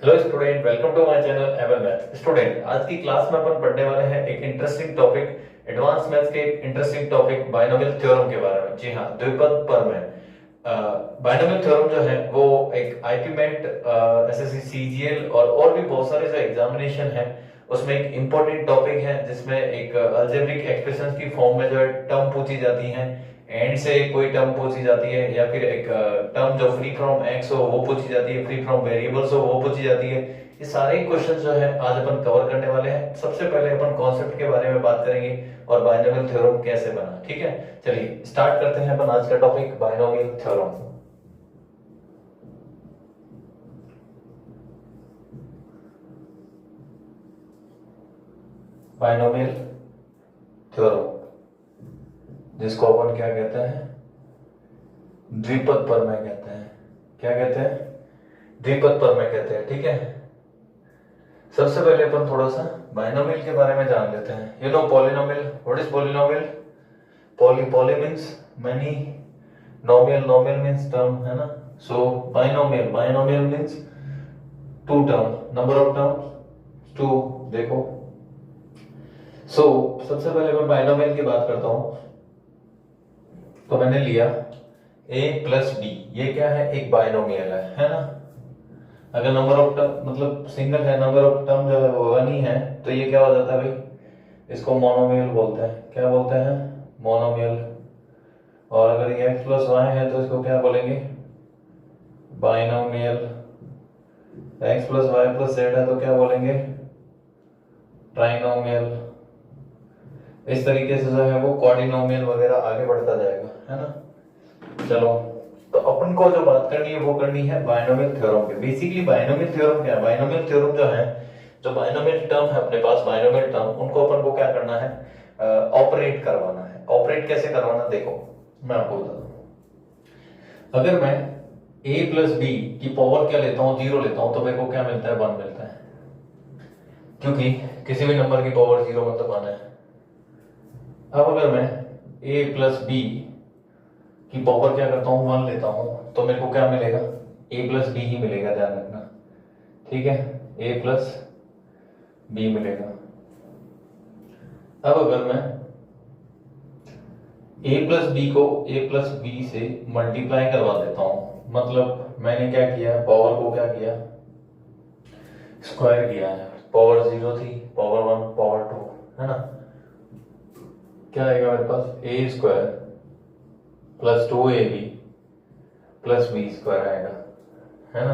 Hello student, welcome to my channel A one math. Student, आज की class में अपन पढ़ने वाले हैं एक इंटरेस्टिंग टॉपिक, एडवांस मैथ्स के एक इंटरेस्टिंग टॉपिक बाइनोमियल थ्योरम के बारे में। जी हाँ, द्विपद प्रमेय। बाइनोमियल थ्योरम जो है वो एक आईपी मेट, एसएससी सीजीएल और भी बहुत सारे जो एग्जामिनेशन है उसमें एक इंपॉर्टेंट टॉपिक है, जिसमें एक अलजेब्रिक एक्सप्रेशंस की फॉर्म में जो है टर्म पूछी जाती हैं। एंड से कोई टर्म पूछी जाती है, या फिर एक टर्म जो फ्री फ्रॉम एक्स हो वो पूछी जाती है, फ्री फ्रॉम वेरिएबल्स हो वो पूछी जाती है। ये सारे क्वेश्चन जो है आज अपन कवर करने वाले हैं। सबसे पहले अपन कॉन्सेप्ट के बारे में बात करेंगे और बाइनोमियल थ्योरम कैसे बना। ठीक है, चलिए स्टार्ट करते हैं अपन आज का topic binomial theorem. Binomial theorem जिसको अपन क्या कहते हैं, द्विपद प्रमेय कहते हैं। क्या कहते हैं? द्विपद प्रमेय कहते हैं। ठीक है, सबसे पहले अपन थोड़ा सा बाइनोमियल के बारे में जान लेते हैं। You know polynomial, what is polynomial? Poly means many, nomial means term, है ना। So binomial means two term, number of term two. देखो, सो सबसे पहले मैं बाइनोमियल की बात करता हूं। तो मैंने लिया a प्लस बी, ये क्या है? एक बाइनोमियल है ना। अगर नंबर ऑफ टर्म मतलब सिंगल है, नंबर ऑफ टर्म जो है वो वन ही है, तो ये क्या हो जाता है भाई? इसको मोनोमियल बोलते हैं। क्या बोलते हैं? मोनोमियल। और अगर ये x प्लस वाई है तो इसको क्या बोलेंगे? Binomial. x plus y plus z है तो क्या बोलेंगे? ट्राइनोमियल। इस तरीके से जो है वो क्वाड्रिनोमियल वगैरह आगे बढ़ता जाएगा, है ना। चलो, तो अपन को जो बात करनी है वो करनी है बाइनोमियल थ्योरम पे। बेसिकली बाइनोमियल थ्योरम क्या है? बाइनोमियल थ्योरम जो है, जो बाइनोमियल टर्म है अपने पास, बाइनोमियल टर्म, उनको अपन को क्या करना है? ऑपरेट करवाना है। ऑपरेट कैसे करवाना, देखो मैं आपको बताता हूं। अगर मैं a प्लस बी की पावर क्या लेता हूं? जीरो लेता हूं, तो मेरे को क्या मिलता है? वन मिलता है, क्योंकि किसी भी नंबर की पावर जीरो मतलब वन है। अब अगर मैं a प्लस बी की पावर क्या करता हूँ? वन लेता हूँ, तो मेरे को क्या मिलेगा? a प्लस बी ही मिलेगा, ध्यान रखना। ठीक है, a प्लस बी मिलेगा। अब अगर मैं a प्लस बी को a प्लस बी से मल्टीप्लाई करवा देता हूँ, मतलब मैंने क्या किया? पावर को क्या किया? स्क्वायर किया है। पावर जीरो थी, पावर वन, पावर टू, है ना। क्या आएगा मेरे पास? a square plus two a b plus b square आएगा, है ना।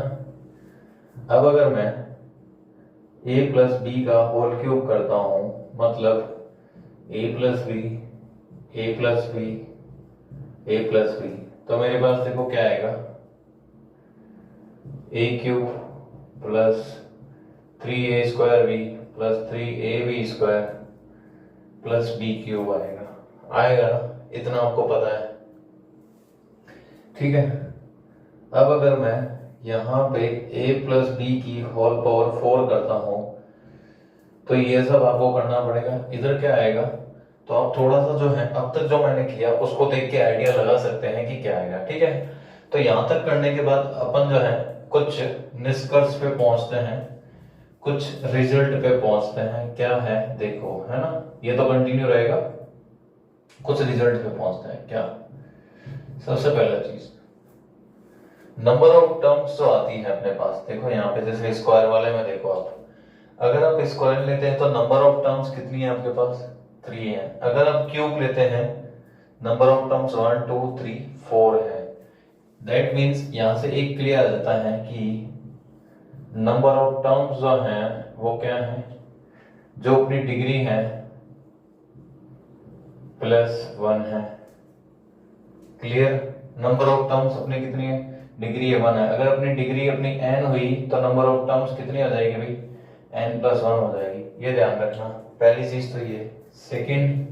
अब अगर मैं a प्लस बी का होल क्यूब करता हूं, मतलब a plus b, a plus b, a plus b, तो मेरे पास देखो क्या आएगा? a cube plus three a square b plus three a b square plus B cube आएगा। आएगा ना, इतना आपको पता है। ठीक है, अब अगर मैं यहाँ पे a प्लस बी की होल पावर फोर करता हूं, तो ये सब आपको करना पड़ेगा। इधर क्या आएगा? तो आप थोड़ा सा जो है अब तक जो मैंने किया उसको देख के आइडिया लगा सकते हैं कि क्या आएगा। ठीक है, तो यहां तक करने के बाद अपन जो है कुछ निष्कर्ष पे पहुंचते हैं, कुछ रिजल्ट पे पहुंचते हैं। क्या है देखो, है ना, ये तो कंटिन्यू रहेगा। कुछ रिजल्ट पे पहुंचते हैं। क्या? सबसे पहला चीज, नंबर ऑफ टर्म्स जो आती है अपने पास, देखो यहाँ पे जैसे स्क्वायर वाले में देखो आप, अगर आप स्क्वायर लेते हैं तो नंबर ऑफ टर्म्स कितनी है आपके पास? थ्री है। अगर आप क्यूब लेते हैं, number of terms one two three four है। दैट मीन्स यहां से एक क्लियर आ जाता है कि नंबर ऑफ टर्म्स जो है वो क्या है? जो अपनी डिग्री है प्लस वन है। क्लियर? नंबर ऑफ टर्म्स अपनी कितनी है? डिग्री है वन है। अगर अपनी डिग्री अपनी एन हुई तो नंबर ऑफ टर्म्स कितनी हो जाएगी भाई? एन प्लस वन हो जाएगी। ये ध्यान रखना, पहली चीज तो ये। सेकंड,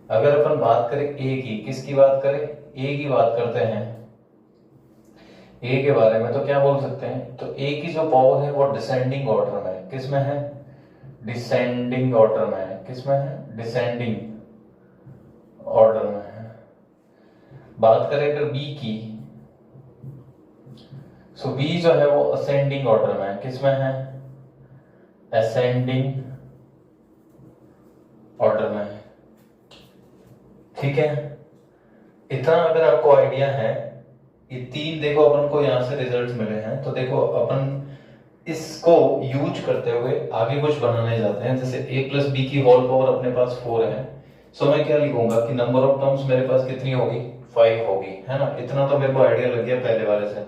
अगर अपन बात करें ए की, किसकी बात करें? ए की बात करते हैं, ए के बारे में तो क्या बोल सकते हैं? तो ए की जो पावर है वो डिसेंडिंग ऑर्डर में है। किस में है? डिसेंडिंग ऑर्डर में है। किस में है? डिसेंडिंग ऑर्डर में है। बात करें अगर बी की, सो बी जो है वो असेंडिंग ऑर्डर में है, किस में है, असेंडिंग ऑर्डर में है, ठीक है। इतना अगर आपको आइडिया है, ये तीन देखो अपन को यहां से रिजल्ट्स मिले हैं, तो देखो अपन इसको यूज करते हुए आगे कुछ बनाने जाते हैं। जैसे a प्लस बी की होल पावर अपने पास 4 है, सो मैं क्या लिखूंगा कि नंबर ऑफ टर्म्स मेरे पास कितनी होगी, 5 होगी, है ना। इतना तो मेरे को आइडिया लग गया पहले वाले से।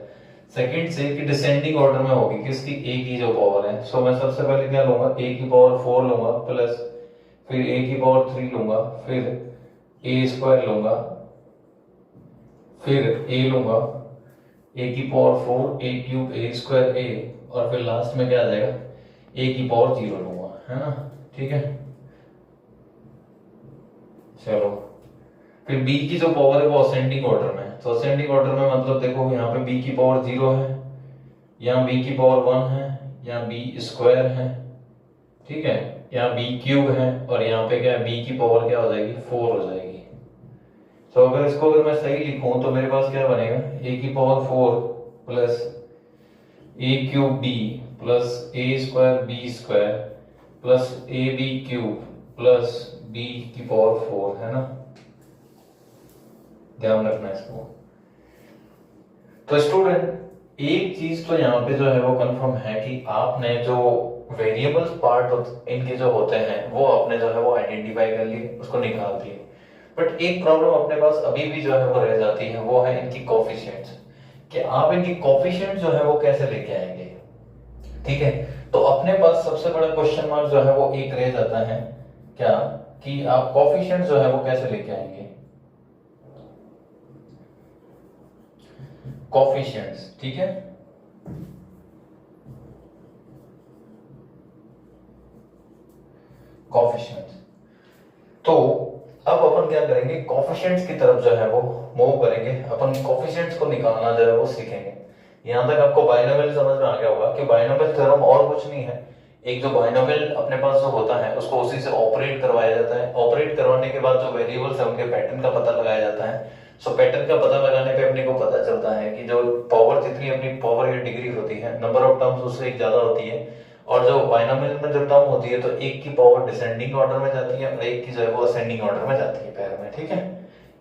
सेकंड से कि डिसेंडिंग ऑर्डर में होगी किसकी, a की जो पावर है, सो मैं सबसे पहले क्या लूंगा, a की पावर 4 लूंगा, प्लस फिर a की पावर 3 लूंगा, फिर a स्क्वायर लूंगा, फिर a लूंगा, a की power 4, a cube, a square, a, और फिर लास्ट में क्या आ जाएगा, a की पावर 0 लूंगा, है ना, ठीक है। चलो फिर b की जो पावर है वो असेंडिंग ऑर्डर में है, तो असेंडिंग ऑर्डर में मतलब देखो यहाँ पे b की पावर 0 है, यहाँ b की पावर 1 है, यहाँ b स्क्वायर है, ठीक है, यहाँ b क्यूब है, और यहाँ पे क्या है, b की पावर क्या हो जाएगी, 4 हो जाएगी। तो अगर इसको अगर मैं सही लिखूं तो मेरे पास क्या बनेगा, a की power 4 plus a cube b plus a square b square plus a b cube plus b की पावर 4, है ना, ध्यान रखना इसको। तो स्टूडेंट एक चीज तो यहाँ पे जो है वो कंफर्म है कि आपने जो वेरिएबल्स पार्ट इनके जो होते हैं वो आपने जो है वो आइडेंटिफाई कर लिए, उसको निकाल दिए। बट एक प्रॉब्लम अपने पास अभी भी जो है वो रह जाती है, वो है इनकी कोफिशिएंट्स, कि आप इनकी कोफिशिएंट जो है वो कैसे लेके आएंगे, ठीक है। तो अपने पास सबसे बड़ा क्वेश्चन मार्क जो है वो एक रह जाता है, क्या, कि आप कोफिशिएंट जो है वो कैसे लेके आएंगे, कोफिशिएंट्स, ठीक है। कोफिशिएंट्स, तो अब अपन क्या करेंगे, कोफिशिएंट्स की तरफ जो है वो मूव करेंगे, अपन कोफिशिएंट्स को निकालना जो है वो सीखेंगे। यहां तक आपको बाइनोमियल समझ में आ गया होगा कि बाइनोमियल थ्योरम और कुछ नहीं है, एक जो बाइनोमियल अपने पास जो होता है उसको उसी से ऑपरेट करवाया जाता है, ऑपरेट करवाने के बाद जो वेरिएबल्स है उनके पैटर्न का पता लगाया जाता है। सो पैटर्न का पता लगाने पे अपने को पता चलता है कि जो पावर जितनी अपनी पावर या डिग्री होती है, नंबर ऑफ टर्म्स उससे एक ज्यादा होती है, और जो बाइनोमियल में जो टर्म होती है तो एक की पावर डिसेंडिंग ऑर्डर में जाती है और एक की जो है वो असेंडिंग ऑर्डर में जाती है पैर में, ठीक है।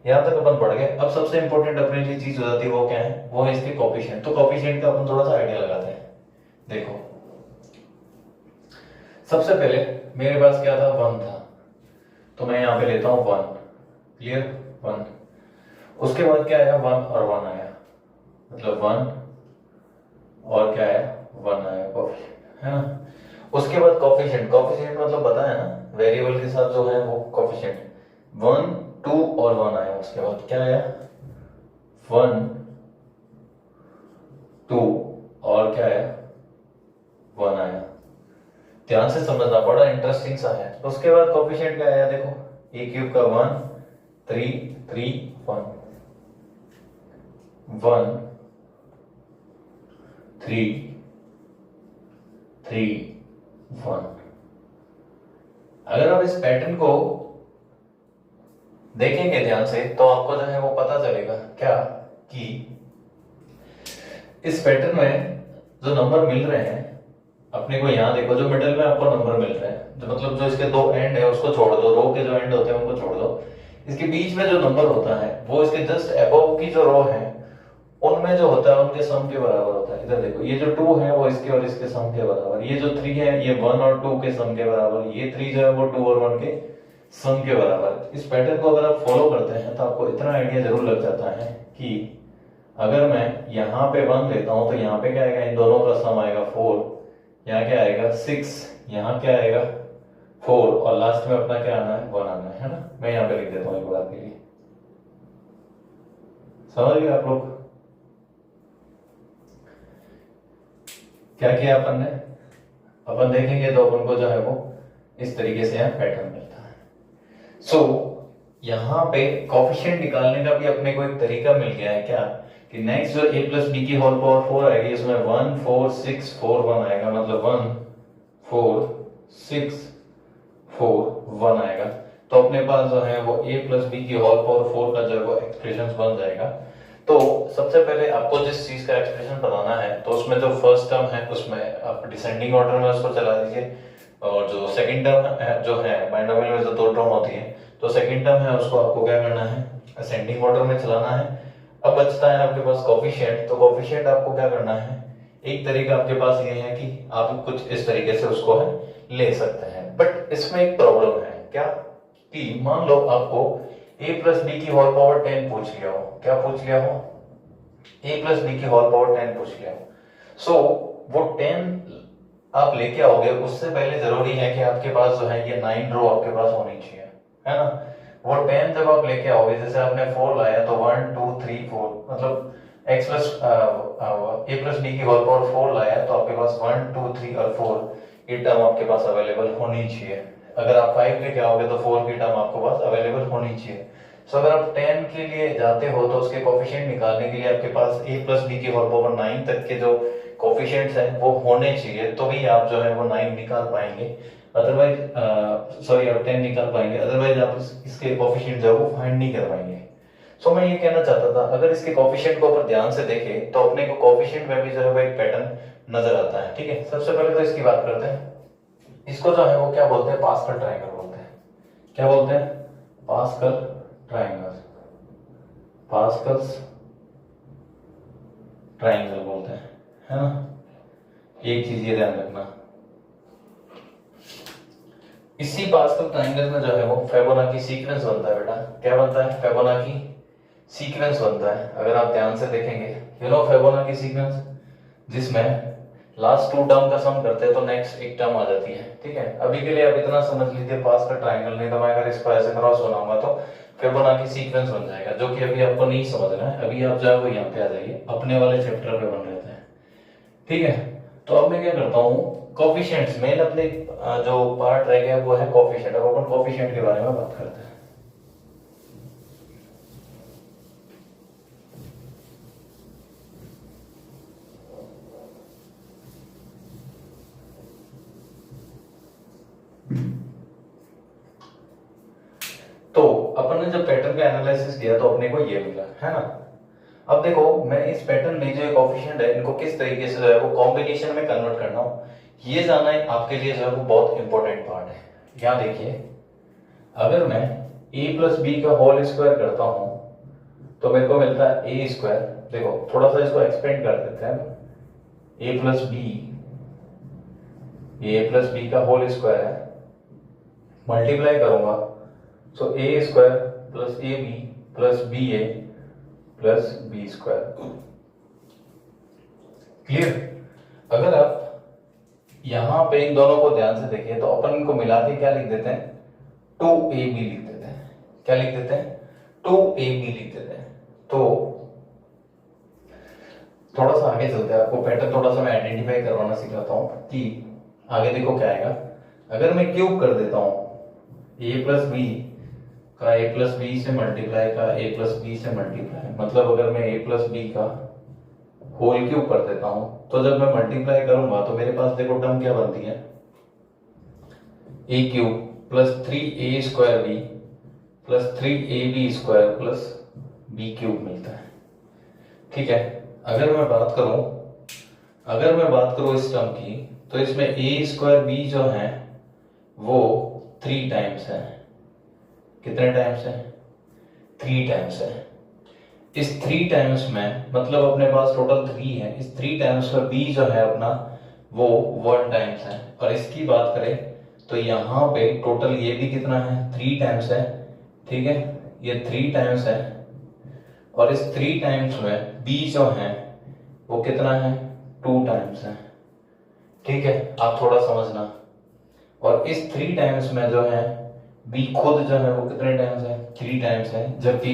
यहाँ तक अपन पढ़ गए। अब सबसे इंपॉर्टेंट अपने लिए चीज हो जाती है वो क्या है, वो है इसके कोफिशिएंट। तो कोफिशिएंट का अपन थोड़ा सा आइडिया लगाते हैं। देखो सबसे पहले मेरे पास क्या था, 1 था, तो मैं यहाँ पे लेता हूँ 1, क्लियर, 1। उसके बाद क्या आया, 1 और 1 आया, मतलब 1 और क्या आया, 1 आया, कोफिशिएंट, है ना। उसके बाद कोफिशिएंट, कोफिशिएंट मतलब पता है ना, वेरिएबल के साथ जो है वो कोफिशिएंट, 1 2 और 1 आया। उसके बाद क्या आया, 1 2 और क्या आया, 1 आया। ध्यान से समझना, बड़ा इंटरेस्टिंग सा है। उसके बाद कोफिशिएंट क्या आया, देखो a क्यूब का 1 3 3 1 1 3 3 1। अगर आप इस पैटर्न को देखेंगे ध्यान से तो आपको जो है वो पता चलेगा क्या, कि इस पैटर्न में जो नंबर मिल रहे हैं अपने को, यहाँ देखो जो मिडिल में आपको नंबर मिल रहे हैं, जो मतलब जो इसके दो एंड है उसको छोड़ दो, रो के जो एंड होते हैं उनको छोड़ दो, इसके बीच में जो नंबर होता है वो इसके जस्ट अबव की जो रो है उनमें जो होता है उनके सम के बराबर होता है। इधर देखो ये जो 2 है वो इसके और इसके सम के बराबर, ये जो 3 है ये 1 और 2 के सम के बराबर, ये 3 जो है वो 2 और 1 के सम के बराबर। इस पैटर्न को अगर आप फॉलो करते हैं तो आपको इतना आइडिया जरूर लग जाता है कि अगर मैं यहाँ पे 1 लेता हूं तो यहाँ पे क्या आएगा, इन दोनों का सम आएगा 4, यहाँ क्या आएगा 6, यहाँ क्या आएगा 4, और लास्ट में अपना क्या आना है, 1 आना है ना। मैं यहाँ पे लिख देता हूँ एक बार के लिए, समझ गए आप लोग क्या किया अपन ने। अपन देखेंगे तो अपन को जो है वो इस तरीके से यहाँ पैटर्न मिलता है। सो यहाँ पे कोफिशिएंट निकालने का भी अपने को एक तरीका मिल गया है, क्या, कि नेक्स्ट जो a प्लस बी की होल पावर 4 आएगी इसमें 1 4 6 4 1 आएगा, मतलब 1 4 6 4 1 आएगा। तो अपने पास जो है वो a प्लस बी की होल पावर 4 का जो है वो एक्सप्रेशन बन जाएगा। तो सबसे पहले आपको जिस चीज का एक्सप्रेशन बताना है तो उसमें जो फर्स्ट टर्म है उसमें आप डिसेंडिंग ऑर्डर में उसको चला दीजिए, और जो सेकंड टर्म जो है बाइनोमियल में जो दो टर्म होती है तो सेकंड टर्म है उसको आपको क्या करना है, असेंडिंग ऑर्डर में चलाना है। अब बचता है आपके पास कोफिशिएंट, तो कोफिशिएंट आपको क्या करना है, एक तरीका आपके पास ये है कि आप कुछ इस तरीके से उसको है ले सकते हैं, बट इसमें एक प्रॉब्लम है क्या, कि मान लो आपको a प्लस बी की होल पावर 10 पूछ लिया हो, क्या पूछ लिया हो, a प्लस बी की होल पावर 10 पूछ लिया हो। सो वो 10 आप लेके आओगे, उससे पहले जरूरी है कि आपके पास जो है ये 9 रो आपके पास होनी चाहिए, है ना। वो 10 जब आप लेके आओगे, जैसे आपने 4 लाया तो 1 2 3 4 मतलब x plus a plus B की होल पावर 4 लाया तो आपके पास 1 2 3 और 4 ये टर्म आपके पास अवेलेबल होनी चाहिए। अगर आप 5 लेके आओगे तो 4 की टर्म आपके पास अवेलेबल होनी चाहिए। सो अगर आप 10 के लिए जाते हो तो उसके कोफिशिएंट निकालने के लिए आपके पास a प्लस बी की होल पावर 9 तक के जो कोफिशिएंट्स हैं वो होने चाहिए, तो भी आप जो है वो 9 निकाल पाएंगे, अदरवाइज सॉरी आप 10 निकाल पाएंगे, अदरवाइज आप इसके कोफिशिएंट जो है वो फाइंड नहीं कर पाएंगे। सो मैं ये कहना चाहता था, अगर इसके कोफिशिएंट को ऊपर ध्यान से देखें तो अपने को कोफिशिएंट में भी जो है वो एक पैटर्न नजर आता है। ठीक है, सबसे पहले तो इसकी बात करते हैं। इसको जो है वो क्या बोलते हैं, पास्कल ट्रायंगल बोलते हैं। क्या बोलते हैं, पास्कल ट्रायंगल, पास्कल्स ट्रायंगल बोलते हैं, है ना। एक चीज ये ध्यान रखना, इसी पास्कल ट्रायंगल में जो है वो फिबोनाची सीक्वेंस बनता है बेटा। क्या बनता है, फिबोनाची सीक्वेंस बनता है। अगर आप ध्यान से देखेंगे, यू नो फिबोनाची सीक्वेंस, जिसमें लास्ट टू टर्म का सम करते हैं तो नेक्स्ट एक टर्म आ जाती है। ठीक है, अभी के लिए आप इतना समझ लीजिए पास्कल ट्रायंगल, नहीं तो मैं अगर इसको ऐसे क्रॉस बनाऊंगा तो फिबोनाची सीक्वेंस बन जाएगा, जो कि अभी आपको नहीं समझना है। अभी आप जो है वो यहाँ पे आ जाइए, अपने वाले चैप्टर पे बन रहे थे। ठीक है, तो अब मैं क्या करता हूँ, कोफिशिएंट्स मेन अपने जो पार्ट रह गया वो है कोफिशिएंट। अब अपन कोफिशिएंट के बारे में बात करते हैं। तो अपन ने जब पैटर्न का एनालिसिस किया तो अपने को ये मिला, है ना। अब देखो, मैं इस पैटर्न में जो कोफिशिएंट है इनको किस तरीके से जो है वो कॉम्बिनेशन में कन्वर्ट करना हो, ये जानना है आपके लिए जो है वो बहुत इंपॉर्टेंट पार्ट है। यहाँ देखिए, अगर मैं a प्लस बी का होल स्क्वायर करता हूं तो मेरे को मिलता है a स्क्वायर। देखो थोड़ा सा इसको एक्सपेंड कर देते हैं, a प्लस बी, ये a प्लस बी का होल स्क्वायर है, मल्टीप्लाई करूंगा so a square plus a b plus b a plus b square. Clear. अगर आप यहां पे इन दोनों को ध्यान से देखें तो अपन इनको मिला के क्या लिख देते हैं, 2ab लिख देते हैं। क्या लिख देते हैं, 2ab लिख देते हैं। तो थोड़ा सा आगे चलते हैं, आपको पैटर्न थोड़ा सा मैं आइडेंटिफाई करवाना सिखाता हूं कि आगे देखो क्या आएगा। अगर मैं क्यूब कर देता हूं a प्लस बी का a प्लस बी से मल्टीप्लाई का a प्लस बी से मल्टीप्लाई, मतलब अगर मैं a प्लस बी का होल क्यूब कर देता हूं तो जब मैं मल्टीप्लाई करूंगा तो मेरे पास देखो टर्म क्या बनती है, a cube plus 3a square b plus 3ab square plus b cube मिलता है। ठीक है, अगर मैं बात करूं इस टर्म की, तो इसमें a स्क्वायर b जो है वो 3 टाइम्स है। कितने टाइम्स है, 3 टाइम्स है। इस 3 टाइम्स में मतलब अपने पास टोटल 3 है, इस 3 टाइम्स में b जो है अपना वो 1 टाइम्स है। और इसकी बात करें तो यहाँ पे टोटल ये भी कितना है, 3 टाइम्स है। ठीक है, ये 3 टाइम्स है, और इस 3 टाइम्स में b जो है वो कितना है, 2 टाइम्स है। ठीक है, आप थोड़ा समझना। और इस 3 टाइम्स में जो है b खुद जो है वो कितने टाइम्स है, 3 टाइम्स है। जबकि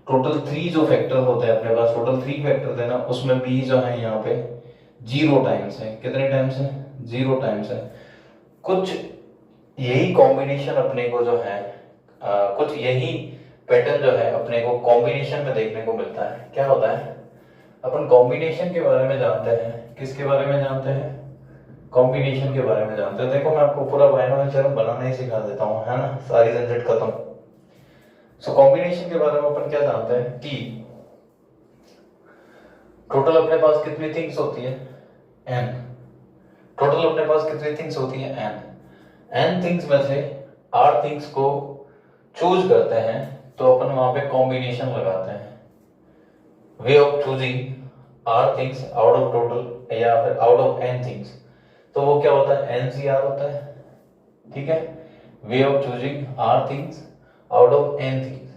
टोटल 3 जो फैक्टर होते हैं अपने पास, टोटल 3 फैक्टर थे ना, उसमें b जो है यहाँ पे 0 टाइम्स है। कितने टाइम्स है, 0 टाइम्स है। कुछ यही कॉम्बिनेशन अपने को जो है कुछ यही पैटर्न जो है अपने को कॉम्बिनेशन में देखने को मिलता है। क्या होता है, अपन कॉम्बिनेशन के बारे में जानते हैं। किसके बारे में जानते हैं, कॉम्बिनेशन के बारे में जानते हैं। देखो मैं आपको पूरा बाइनोमियल थ्योरम बनाना ही सिखा देता हूँ, है ना, सारी झंझट खत्म। सो कॉम्बिनेशन के बारे में अपन क्या जानते हैं कि टोटल अपने पास कितनी थिंग्स होती है, n। टोटल अपने पास कितनी थिंग्स होती है, n थिंग्स में से r थिंग्स को चूज करते हैं तो अपन वहां पे कॉम्बिनेशन लगाते हैं। Way of choosing r things out of total या फिर आउट ऑफ n थिंग्स, तो वो क्या होता है, NCR होता है, ठीक है। Way of choosing r things out of n things,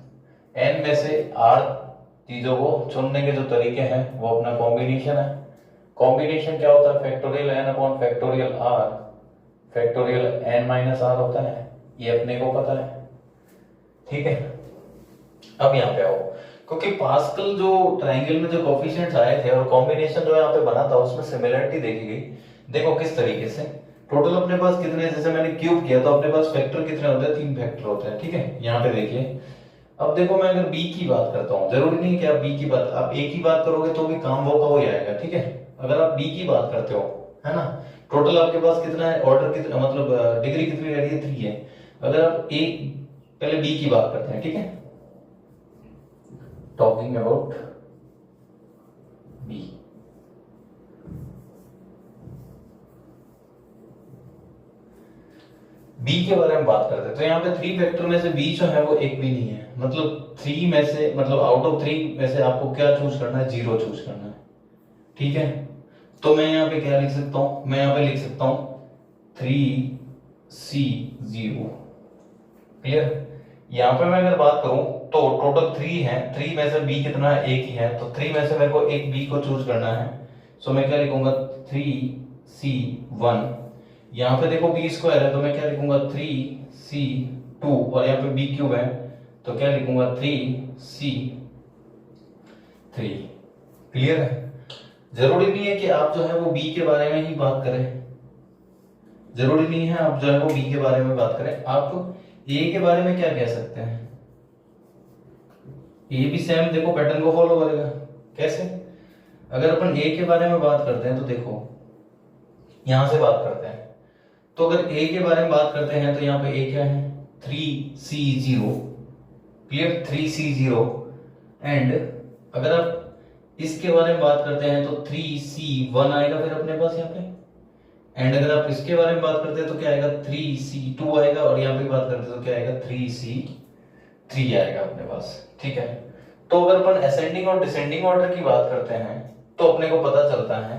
n में से r चीजों को चुनने के जो तरीके हैं वो अपना कॉम्बिनेशन है। कॉम्बिनेशन क्या होता है, factorial n upon factorial r, factorial n minus r होता है, ये अपने को पता है, ठीक है। अब यहाँ पे आओ, क्योंकि पास्कल जो ट्राइंगल में जो कोफिशिएंट्स आए थे और कॉम्बिनेशन जो यहाँ पे बना था उसमें सिमिलरिटी देखी गई। देखो किस तरीके से, टोटल अपने पास कितने, जैसे मैंने क्यूब किया तो अपने पास फैक्टर कितने होते हैं, 3 फैक्टर होते हैं, ठीक है। यहाँ पे देखिए, अब देखो मैं अगर b की बात करता हूँ, जरूरी नहीं कि आप b की बात, आप a की बात करोगे तो भी काम वो का वही आएगा, ठीक है। अगर आप b की बात करते हो, है ना, टोटल आपके पास कितना है, ऑर्डर कितना, मतलब डिग्री कितनी रह रही है, 3 है। अगर आप a पहले b की बात करते हैं, ठीक है, टॉकिंग अबाउट b, b के बारे में बात करते हैं तो यहाँ पे 3 फैक्टर में से b जो है वो एक भी नहीं है, मतलब 3 में से, मतलब आउट ऑफ 3 में से आपको क्या चूज करना है, 0 चूज करना है, ठीक है। तो मैं यहाँ पे क्या लिख सकता हूं, मैं यहाँ पे लिख सकता हूं 3C0, क्लियर। यहाँ पे मैं अगर बात करूं तो टोटल 3 है, 3 में से b कितना है, एक ही है, तो 3 में से मेरे को एक b को चूज करना है। सो मैं क्या लिखूंगा, 3C1। यहाँ पे देखो b स्क्वायर है तो मैं क्या लिखूंगा, 3C2, और यहाँ पे b क्यूब है तो क्या लिखूंगा, 3C3, क्लियर है। जरूरी नहीं है कि आप जो है वो b के बारे में ही बात करें, जरूरी नहीं है आप जो है वो b के बारे में बात करें, आप a के बारे में क्या कह सकते हैं, ये भी सेम देखो पैटर्न को फॉलो करेगा। कैसे, अगर अपन a के बारे में बात करते हैं तो देखो यहां से बात करते हैं, तो अगर a के बारे में बात करते हैं तो यहाँ पे a क्या है, 3C0, क्लियर, 3C0। एंड अगर आप इसके बारे में बात करते हैं तो 3C1 आएगा फिर अपने पास यहाँ पे। एंड अगर आप इसके बारे में बात करते हैं तो क्या आएगा, 3C2 आएगा, और यहाँ पे बात करते हैं तो क्या आएगा, 3C3 आएगा अपने पास, ठीक है। तो अगर अपन असेंडिंग और डिसेंडिंग ऑर्डर की बात करते हैं तो अपने को पता चलता है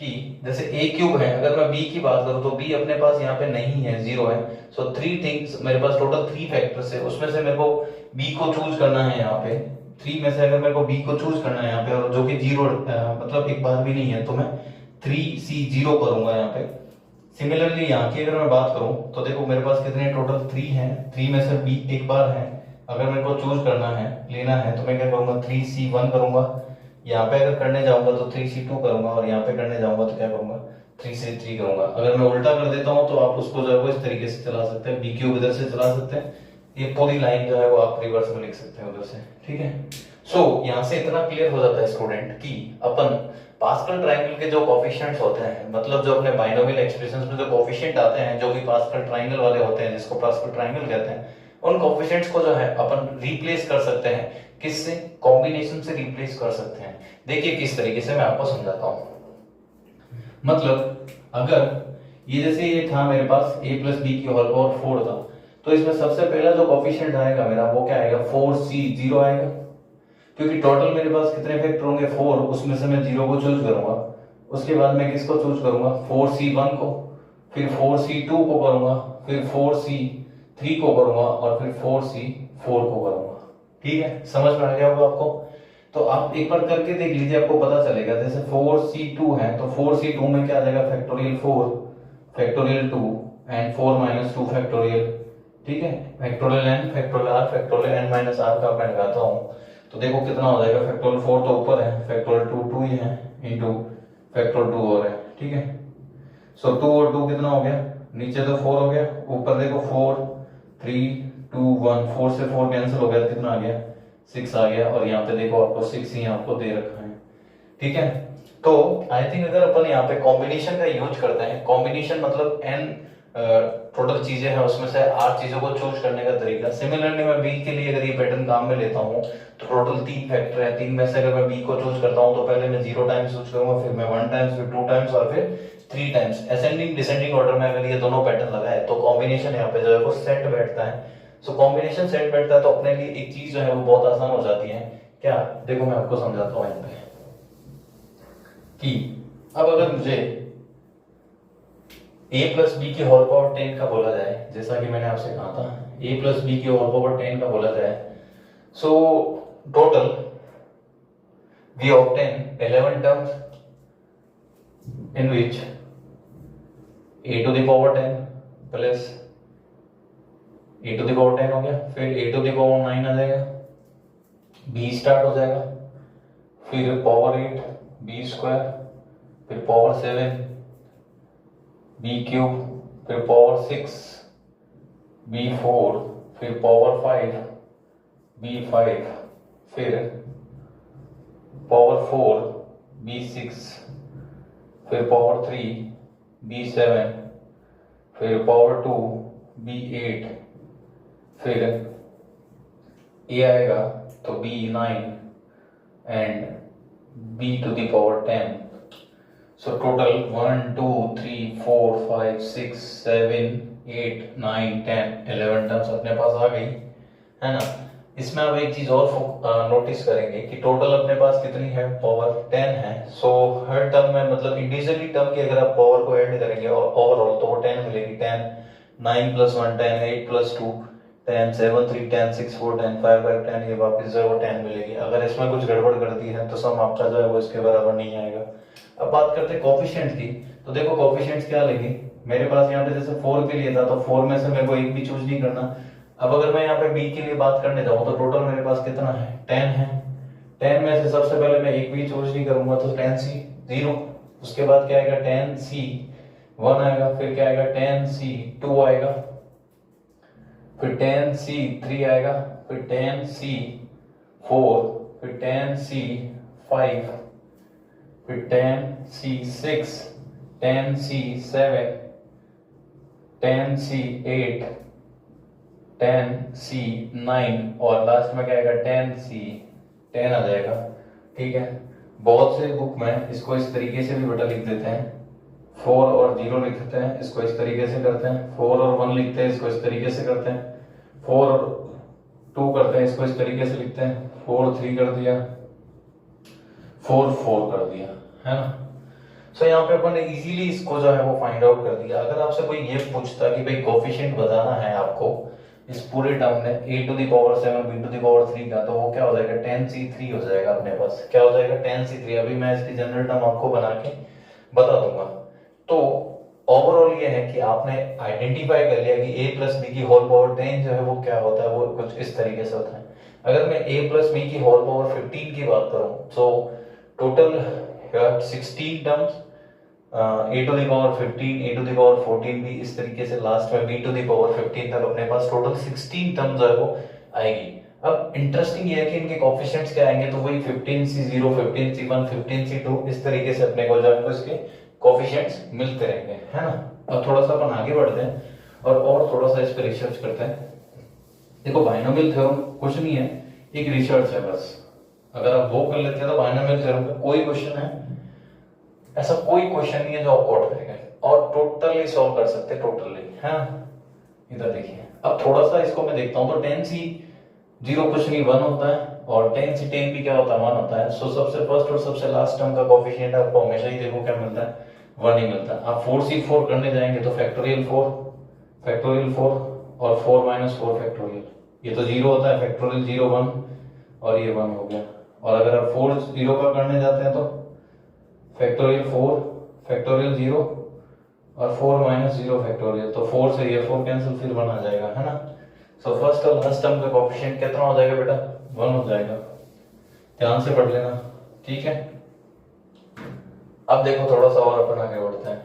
कि जैसे a क्यूब है, अगर मैं b की बात करूं तो b अपने पास यहाँ पे नहीं है, 0 है। सो 3 थिंग्स, मेरे पास टोटल 3 फैक्टर्स है, उसमें से मेरे को b को चूज करना है यहाँ पे, 3 में से अगर मेरे को b को चूज करना है यहाँ पे, और जो कि 0 मतलब एक बार भी नहीं है, तो मैं 3C0 करूंगा यहाँ पे। सिमिलरली यहाँ की अगर मैं बात करूं तो देखो मेरे पास कितने टोटल 3 हैं, 3 में से b एक बार है, अगर मेरे को चूज करना है, लेना है, तो मैं क्या करूंगा, 3C1 करूंगा। यहाँ पे अगर करने जाऊंगा तो 3C2 करूंगा, और यहाँ पे करने जाऊंगा तो क्या करूंगा, 3C3 करूंगा। अगर मैं उल्टा कर देता हूँ तो आप उसको जो है वो इस तरीके से चला सकते हैं, b क्यूब इधर से चला सकते हैं, ये पूरी लाइन जो है वो आप रिवर्स में लिख सकते हैं उधर से, ठीक है। सो यहाँ से इतना क्लियर हो जाता है स्टूडेंट कि अपन पास्कल ट्रायंगल के जो कोफिशिएंट्स होते हैं, मतलब जो अपने बाइनोमियल एक्सप्रेशंस में जो कोफिशिएंट आते हैं जो भी पास्कल ट्रायंगल वाले होते हैं, जिसको पास्कल ट्रायंगल कहते हैं, उन कोफिशिएंट्स को जो है अपन रिप्लेस कर सकते हैं, किससे, कॉम्बिनेशन से रिप्लेस कर सकते हैं। देखिए किस तरीके से, मैं आपको समझाता हूं। मतलब अगर ये जैसे ये था मेरे पास a प्लस बी की होल पावर 4 था, तो इसमें सबसे पहला जो कोफिशिएंट आएगा मेरा वो क्या आएगा, 4C0 आएगा, क्योंकि टोटल मेरे पास कितने फैक्टर होंगे, 4, उसमें से मैं 0 को चूज करूंगा। उसके बाद मैं किसको चूज करूंगा, 4C1 को, फिर 4C2 को करूंगा, फिर 4C3 को करूंगा, और फिर 4C4 को करूंगा, ठीक है। समझ में आ गया होगा आपको। तो आप एक बार करके देख लीजिए, आपको पता चलेगा। जैसे 4C2 है तो 4C2 में क्या आ जाएगा, factorial 4, factorial 2 and 4 minus 2 factorial, ठीक है, factorial n, factorial r, factorial n minus r का मैं लगाता हूँ तो देखो कितना हो जाएगा, फैक्टोरियल 4 तो ऊपर है, फैक्टोरियल 2 ही है, इंटू फैक्टोरियल 2 और है, ठीक है। सो 2 और 2 कितना हो गया, नीचे तो 4 हो गया, ऊपर देखो 4, 3, 2, 1, 4 से 4 कैंसिल हो गया, कितना आ गया, 6 आ गया, और यहाँ पे देखो आपको 6 ही आपको दे रखा है, ठीक है। तो आई थिंक अगर अपन यहाँ पे कॉम्बिनेशन का यूज करते हैं, कॉम्बिनेशन मतलब n टोटल चीजें हैं उसमें से 8 चीजों को चूज करने का तरीका। सिमिलरली मैं बी के लिए अगर ये पैटर्न काम में लेता हूँ तो टोटल 3 फैक्टर है, 3 में से अगर मैं बी को चूज करता हूँ तो पहले मैं 0 टाइम्स चूज करूंगा, फिर मैं 1 टाइम्स, फिर 2 टाइम्स और फिर 3 टाइम्स। असेंडिंग डिसेंडिंग ऑर्डर में अगर ये दोनों पैटर्न लगाए तो कॉम्बिनेशन यहाँ पे जो है वो सेट बैठता है। सो कॉम्बिनेशन सेट बैठता है तो अपने लिए एक चीज जो है वो बहुत आसान हो जाती है। क्या, देखो मैं आपको समझाता हूँ यहाँ पे कि अब अगर मुझे a प्लस बी की होल पावर 10 का बोला जाए, जैसा कि मैंने आपसे कहा था a प्लस बी की होल पावर 10 का बोला जाए, so total we obtain 11 terms in which a to the power 10 plus a to the power 10 हो गया, फिर a टू द पावर 9 आ जाएगा, b स्टार्ट हो जाएगा, फिर पावर 8 b स्क्वायर, फिर पावर 7 b क्यूब, फिर पावर 6 b4, फिर पावर 5 b5, फिर पावर 4 b6, फिर पावर 3 b7, फिर पावर 2 b8, फिर a आएगा तो b9 and b to the power 10। So total 1 2 3 4 5 6 7 8 9 10 11 terms अपने पास आ गई है ना। इसमें अब एक चीज और नोटिस करेंगे कि टोटल अपने पास कितनी है, पावर 10 है। सो हर टर्म में मतलब इंडिविजुअली टर्म की अगर आप पावर को ऐड करेंगे और ओवरऑल तो वो 10 मिलेगी। 10 9 प्लस 1 10, 8 प्लस 2 10, 7 3 10, 6 4 10, 5 5 10, ये वापस जो है वो 10 मिलेगी। अगर इसमें कुछ गड़बड़ कर दी है तो सम आपका जो है वो इसके बराबर नहीं आएगा। अब बात करते हैं कोफिशिएंट की, तो देखो कोफिशिएंट्स क्या लेंगे, मेरे पास यहाँ पे जैसे 4 के लिए था तो 4 में से मेरे को एक भी चूज नहीं करना। अब अगर मैं यहाँ पे बी के लिए बात करने जाऊँ तो टोटल मेरे पास कितना है, 10 है। 10 में से सबसे पहले मैं एक भी चूज नहीं करूंगा तो 10c 0, उसके बाद क्या आएगा 10c 1 आएगा, फिर क्या आएगा 10c 2 आएगा, फिर 10c 3 आएगा, फिर 10c 4, फिर 10c 5, फिर 10c 6, 10c 7, 10c 8, 10c 9 और लास्ट में क्या आएगा 10c 10 आ जाएगा। ठीक है, बहुत से बुक में इसको इस तरीके से भी बेटा लिख देते हैं, 4 और 0 लिख देते हैं, इसको इस तरीके से करते हैं, 4 और 1 लिखते हैं, इसको इस तरीके से करते हैं, 4 और 2 करते हैं, इसको इस तरीके से लिखते हैं, 4 3 कर दिया, 4 4 कर दिया, है ना। सो यहाँ पे अपन ने इजीली इसको जो है वो फाइंड आउट कर दिया। अगर आपसे कोई ये पूछता कि भाई कोफिशिएंट बताना है आपको इस पूरे टर्म में a to the power 7 b to the power 3 का, तो वो क्या हो जाएगा 10c3 हो जाएगा अपने पास। क्या हो जाएगा 10c3। अभी मैं इसकी जनरल टर्म आपको बना के बता दूंगा। तो ओवरऑल ये है कि आपने आइडेंटिफाई कर लिया कि a प्लस बी की होल पावर 10 जो है वो क्या होता है, वो कुछ इस तरीके से होता है। अगर मैं a प्लस बी की होल पावर 15 की बात करूं तो total 16 terms, a to the power 15, a to the power 14 भी इस तरीके से, लास्ट में b टू द पावर 15 तक अपने पास टोटल 16 टर्म जो है वो आएगी। अब इंटरेस्टिंग ये है कि इनके कोफिशिएंट्स क्या आएंगे, तो वही 15c0, 15c1, 15c2 इस तरीके से अपने को जो है इसके कोफिशिएंट्स मिलते रहेंगे, है ना। अब थोड़ा सा अपन आगे बढ़ते हैं और थोड़ा सा इस पर रिसर्च करते हैं। देखो बाइनोमियल थ्योरम कुछ नहीं है, एक रिसर्च है बस। अगर आप वो कर लेते हैं तो बाइनोमियल थ्योरम का कोई क्वेश्चन है, ऐसा कोई क्वेश्चन नहीं है जो आपको आउट करेगा और टोटली सॉल्व कर सकते हैं, टोटली, है। इधर देखिए, अब थोड़ा सा इसको मैं देखता हूं तो 10c 0 कुछ नहीं 1 होता है और 10c 10 भी क्या होता है 1 होता है। सो सबसे फर्स्ट और सबसे लास्ट टर्म का कोफिशिएंट आपको हमेशा ही देखो क्या मिलता है, 1 ही मिलता है। आप 4c 4 करने जाएंगे तो फैक्टोरियल 4 और 4 माइनस 4 फैक्टोरियल, ये तो 0 होता है, फैक्टोरियल 0 1 और ये 1 हो गया। और अगर आप 4 0 का करने जाते हैं तो फैक्टोरियल 4 फैक्टोरियल 0 और 4 माइनस 0 फैक्टोरियल, तो 4 से ये 4 कैंसिल, फिर 1 आ जाएगा, है ना। सो फर्स्ट और लास्ट टर्म का कोएफिशिएंट कितना हो जाएगा बेटा, 1 हो जाएगा। ध्यान से पढ़ लेना, ठीक है। अब देखो थोड़ा सा और अपन आगे बढ़ते हैं।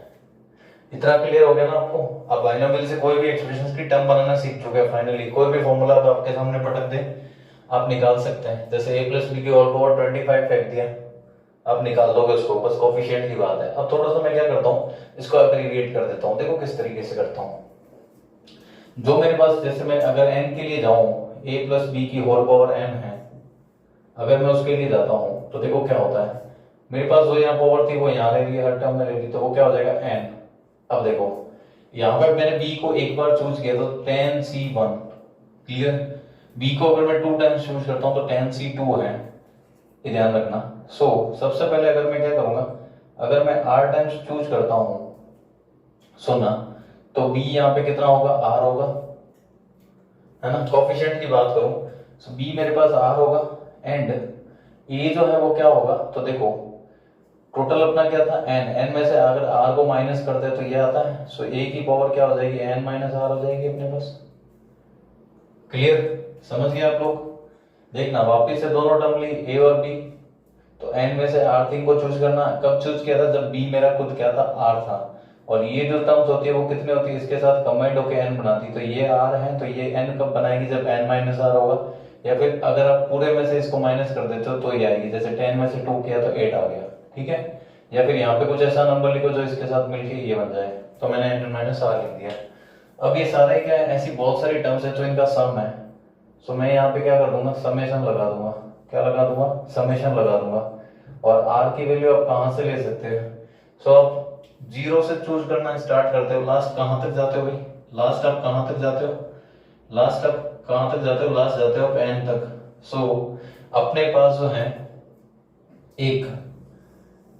इतना क्लियर हो गया ना आपको। अब बाइनोमियल से कोई भी एक्सप्रेशंस की टर्म बनाना सीख चुके हैं फाइनली। कोई भी फॉर्मूला अब आपके सामने पटक दे आप निकाल सकते हैं। जैसे a प्लस बी की होल पावर 25 फेंक दिया आप निकाल दोगे उसको, बस कोफिशिएंट की बात है। अब थोड़ा सा मैं क्या करता हूँ, इसको एब्रीविएट कर देता हूँ। देखो किस तरीके से करता हूँ। जो मेरे पास, जैसे मैं अगर n के लिए जाऊं, a प्लस बी की होल पावर n है, अगर मैं उसके लिए जाता हूँ तो देखो क्या होता है, मेरे पास जो यहाँ पावर थी वो यहाँ ले ली, हर टर्म में ले ली, तो वो क्या हो जाएगा n। अब देखो यहाँ पे मैंने b को एक बार चूज किया तो tan c1, क्लियर। b को अगर मैं 2 टाइम्स चूज करता हूँ तो tan c2 है, ये ध्यान रखना। सबसे पहले अगर मैं क्या करूंगा, अगर मैं r टाइम्स चूज करता हूँ, सुना, तो b यहाँ पे कितना होगा, r होगा, है ना। कोफिशिएंट की बात करूं तो b मेरे पास r होगा, एंड a जो है वो क्या होगा, तो देखो टोटल अपना क्या था n में से अगर r को माइनस कर दे तो ये आता है, a की पावर क्या हो जाएगी, n माइनस r हो जाएगी अपने पास। क्लियर, समझ गए आप लोग। देखना वापिस से दोनों टर्म ली, a और b, तो n में से r3 को चूज करना। कब चूज किया था, जब b मेरा खुद क्या था, r था, और ये जो टर्म्स होती है वो कितने होती है, इसके साथ कंबाइंड होकर n बनाती, तो ये r है, तो ये n कब बनाएगी, जब n माइनस r होगा। या फिर अगर आप पूरे में से इसको माइनस कर देते हो तो ये आएगी, जैसे 10 में से 2 किया तो 8 आ गया, ठीक है। या फिर यहाँ पे कुछ ऐसा नंबर लिखो जो इसके साथ मिलके ये बन जाए, तो मैंने n माइनस r लिख दिया। अब ये सारा ही क्या है, ऐसी बहुत सारी टर्म्स है जो इनका सम है, सो मैं यहाँ पे क्या कर दूंगा, समेशन लगा दूंगा। क्या लगा दूंगा, समेशन लगा दूंगा। और r की वैल्यू आप कहाँ से ले सकते हो, आप 0 से चूज करना स्टार्ट करते हो, लास्ट कहाँ तक जाते हो भाई, लास्ट आप कहाँ तक जाते हो, लास्ट आप कहाँ तक जाते हो, लास्ट जाते हो आप n तक। अपने पास जो है एक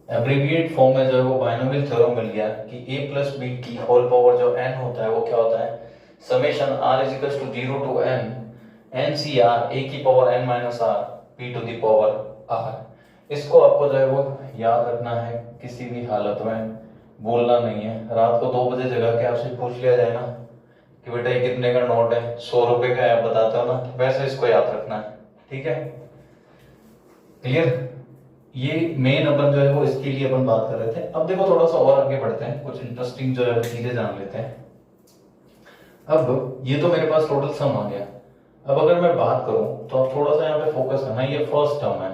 एब्रीविएट फॉर्म में जो है वो बाइनोमियल थ्योरम मिल गया कि a प्लस बी की होल पावर जो n होता है वो क्या होता है, summation r is equal to 0 to n ncr a की power n minus r p to the power r। इसको आपको जो है वो याद रखना है, किसी भी हालत में बोलना नहीं है। रात को 2 बजे जगह के आपसे पूछ लिया जाए ना कि बेटा ये कितने का नोट है, 100 रुपए का है, आप बताते हो ना, वैसे इसको याद रखना है, ठीक है। क्लियर, ये मेन अपन जो है वो इसके लिए अपन बात कर रहे थे। अब देखो थोड़ा सा और आगे बढ़ते हैं, कुछ इंटरेस्टिंग जो है वो चीजें जान लेते हैं। अब ये तो मेरे पास टोटल सम आ गया। अब अगर मैं बात करूं तो आप थोड़ा सा यहाँ पे फोकस करना, ये फर्स्ट टर्म है,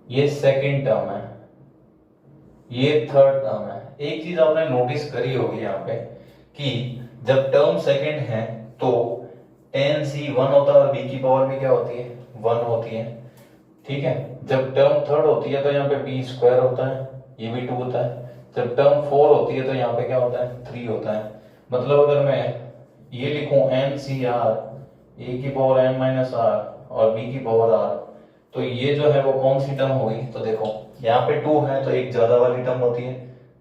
ये सेकंड टर्म है, ये थर्ड टर्म है। एक चीज आपने नोटिस करी होगी यहाँ पे कि जब टर्म सेकंड है तो tan c1 होता है और b की पावर भी क्या होती है, 1 होती है, ठीक है। जब टर्म थर्ड होती है तो यहाँ पे b स्क्वायर होता है, ये भी 2 होता है। जब टर्म 4 होती है तो यहाँ पे क्या होता है, 3 होता है। मतलब अगर मैं ये लिखूं ncr a की पावर n माइनस r और b की पावर r, तो ये जो है वो कौन सी टर्म होगी, तो देखो यहाँ पे 2 है तो एक ज्यादा वाली टर्म होती है,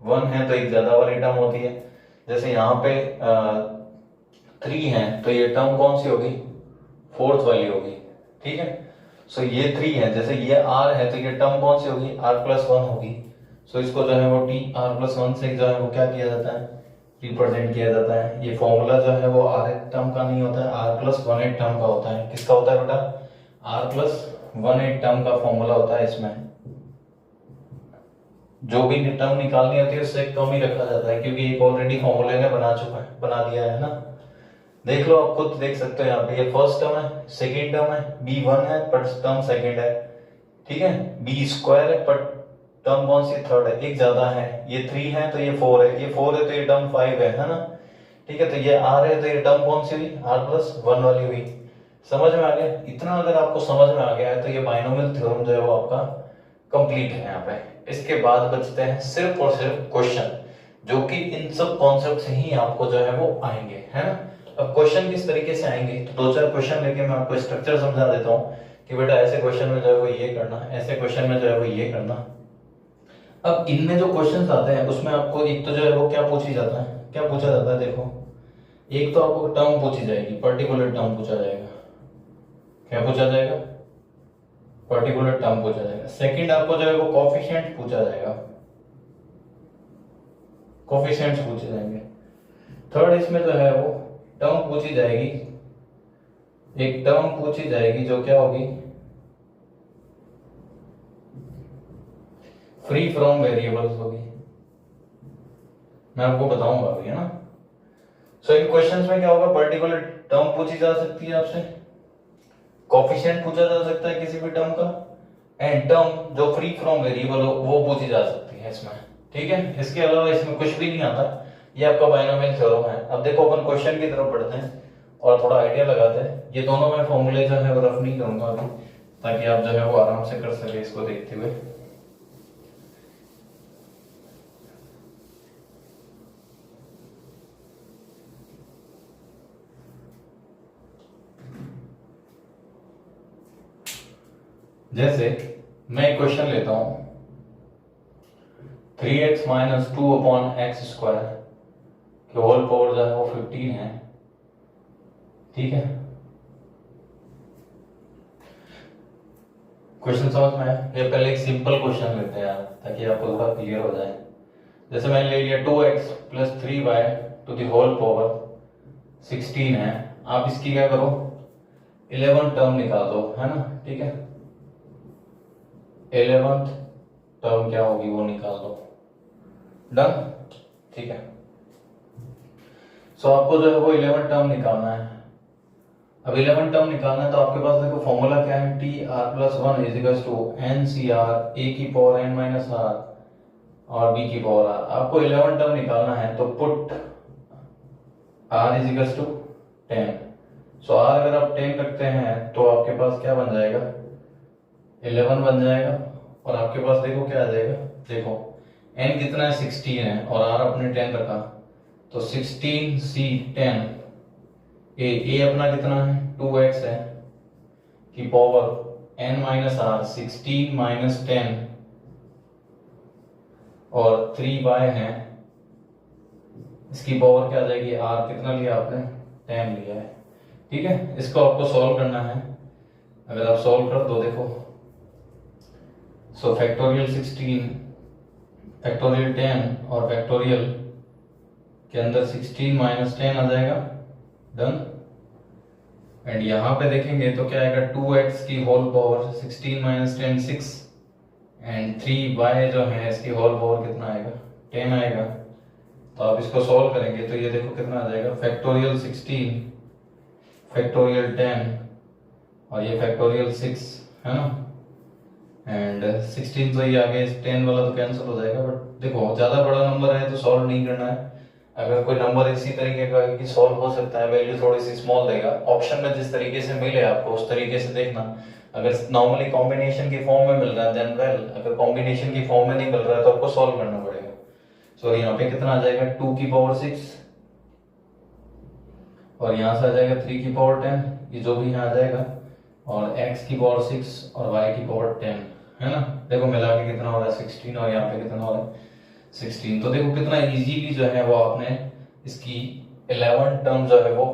1 है तो एक ज्यादा वाली टर्म होती है। जैसे यहाँ पे 3 है तो ये टर्म कौन सी होगी, फोर्थ वाली होगी, ठीक है। ये 3 है, जैसे ये r है तो ये टर्म कौन सी होगी, r प्लस 1 होगी। इसको जो है वो t r प्लस 1 से जो है वो क्या किया जाता है, रिप्रेजेंट किया जाता है। ये फॉर्मूला जो है वो r टर्म का नहीं होता है, r प्लस 1 टर्म का होता है। किसका होता है बेटा, r प्लस 1 टर्म का फॉर्मूला होता है। इसमें जो भी टर्म निकालनी होती है उससे कम ही रखा जाता है, क्योंकि एक ऑलरेडी फॉर्मूले ने बना दिया है ना। देख लो, आप खुद देख सकते हो यहाँ पे, ये फर्स्ट टर्म है, सेकंड टर्म है, b1 है पर टर्म सेकंड है, ठीक है। b स्क्वायर है पर टर्म कौन सी, थर्ड है, एक ज्यादा है। ये 3 है तो ये 4 है, ये 4 है तो ये टर्म 5 है ना, ठीक है। तो ये r है तो ये टर्म कौन सी हुई, r प्लस 1 वाली हुई। समझ में आ गया, इतना अगर आपको समझ में आ गया है तो ये बाइनोमियल थ्योरम जो है वो आपका कंप्लीट है यहाँ पे। इसके बाद बचते हैं सिर्फ और सिर्फ क्वेश्चन, जो कि इन सब कॉन्सेप्ट से ही आपको जो है वो आएंगे, है ना। अब क्वेश्चन किस तरीके से आएंगे, तो 2-4 क्वेश्चन लेके मैं आपको स्ट्रक्चर समझा देता हूँ कि बेटा ऐसे क्वेश्चन में जो है वो ये करना, ऐसे क्वेश्चन में जो है वो ये करना। अब इनमें जो क्वेश्चंस आते हैं उसमें आपको एक तो जो है वो क्या पूछी जाता है, क्या पूछा जाता है, देखो एक तो आपको टर्म पूछी जाएगी, पर्टिकुलर टर्म पूछा जाएगा। क्या पूछा जाएगा, पर्टिकुलर टर्म पूछा जाएगा। सेकंड आपको जो है वो कोफिशिएंट पूछा जाएगा, कोफिशिएंट्स पूछे जाएंगे। थर्ड इसमें जो है वो टर्म पूछी जाएगी, एक टर्म पूछी जाएगी जो क्या होगी, फ्री फ्रॉम वेरिएबल्स होगी। मैं आपको बताऊंगा अभी, है ना। इन क्वेश्चंस में क्या होगा, पर्टिकुलर टर्म पूछी जा सकती है आपसे, कोफिशिएंट पूछा जा सकता है किसी भी टर्म का, एंड टर्म जो फ्री फ्रॉम वेरिएबल हो वो पूछी जा सकती है इसमें, ठीक है। इसके अलावा इसमें कुछ भी नहीं आता, ये आपका बायनोमियल थ्योरम है। अब देखो अपन क्वेश्चन की तरफ बढ़ते हैं और थोड़ा आइडिया लगाते हैं। ये दोनों मैं फॉर्मूले जो है वो रफ नहीं करूंगा अभी, ताकि आप जो है वो आराम से कर सके इसको देखते हुए। जैसे मैं एक क्वेश्चन लेता हूं, 3x माइनस 2/x² के होल पावर जो है वो 15 है, ठीक है। क्वेश्चन समझ में आया? ये पहले एक सिंपल क्वेश्चन लेते हैं यार, ताकि आपको थोड़ा क्लियर हो जाए। जैसे मैंने ले लिया 2x plus 3y to the whole power 16 है। आप इसकी क्या करो, 11th टर्म निकाल दो, है ना, ठीक है। 11th टर्म क्या होगी वो निकाल दो, डन, ठीक है। सो आपको जो है वो 11th टर्म निकालना है। अब 11th टर्म निकालना है तो आपके पास देखो फॉर्मूला क्या है, T R plus 1 is equal to N C R A की पावर एन माइनस आर और बी की पावर आर। आपको 11th टर्म निकालना है तो put R is equal to 10। So R अगर आप 10 रखते हैं तो आपके पास क्या बन जाएगा, 11 बन जाएगा। और आपके पास देखो क्या आ जाएगा, देखो n कितना है 16 है और r अपने 10 रखा, तो 16 c 10 a अपना कितना है 2x है की power n minus R 16 minus 10 और 3y है, इसकी पावर क्या आ जाएगी, r कितना लिया आपने 10 लिया है, ठीक है। इसको आपको सॉल्व करना है। अगर आप सॉल्व कर दो देखो, सो फैक्टोरियल 16 फैक्टोरियल 10 और फैक्टोरियल के अंदर 16 माइनस 10 आ जाएगा, डन। एंड यहाँ पे देखेंगे तो क्या आएगा, 2x की whole power 16 minus 10 6 and 3y जो है इसकी होल पावर कितना आएगा 10 आएगा। तो आप इसको सॉल्व करेंगे तो ये देखो कितना आ जाएगा, फैक्टोरियल 16 फैक्टोरियल 10 और ये फैक्टोरियल 6, है ना। एंड 16 तो ये आगे 10 वाला तो कैंसिल हो जाएगा। बट देखो ज्यादा बड़ा नंबर है तो सॉल्व नहीं करना है। अगर कोई नंबर इसी तरीके का कि सॉल्व हो सकता है, वैल्यू थोड़ी सी स्मॉल देगा, ऑप्शन में जिस तरीके से मिले आपको उस तरीके से देखना। अगर नॉर्मली कॉम्बिनेशन की फॉर्म में मिल रहा है देन वेल, अगर कॉम्बिनेशन की फॉर्म में नहीं मिल रहा है तो आपको सॉल्व करना पड़ेगा। सो यहाँ पे कितना आ जाएगा 2 की पावर 6 और यहाँ से आ जाएगा 3 की पावर 10, ये जो भी यहाँ आ जाएगा, और x की पावर 6 और y की पावर 10, है ना। देखो मिला के कितना हो रहा है 16 और यहाँ पे कितना हो रहा है 16। तो देखो कितना इजीली जो है वो आपने इसकी 11th टर्म जो है वो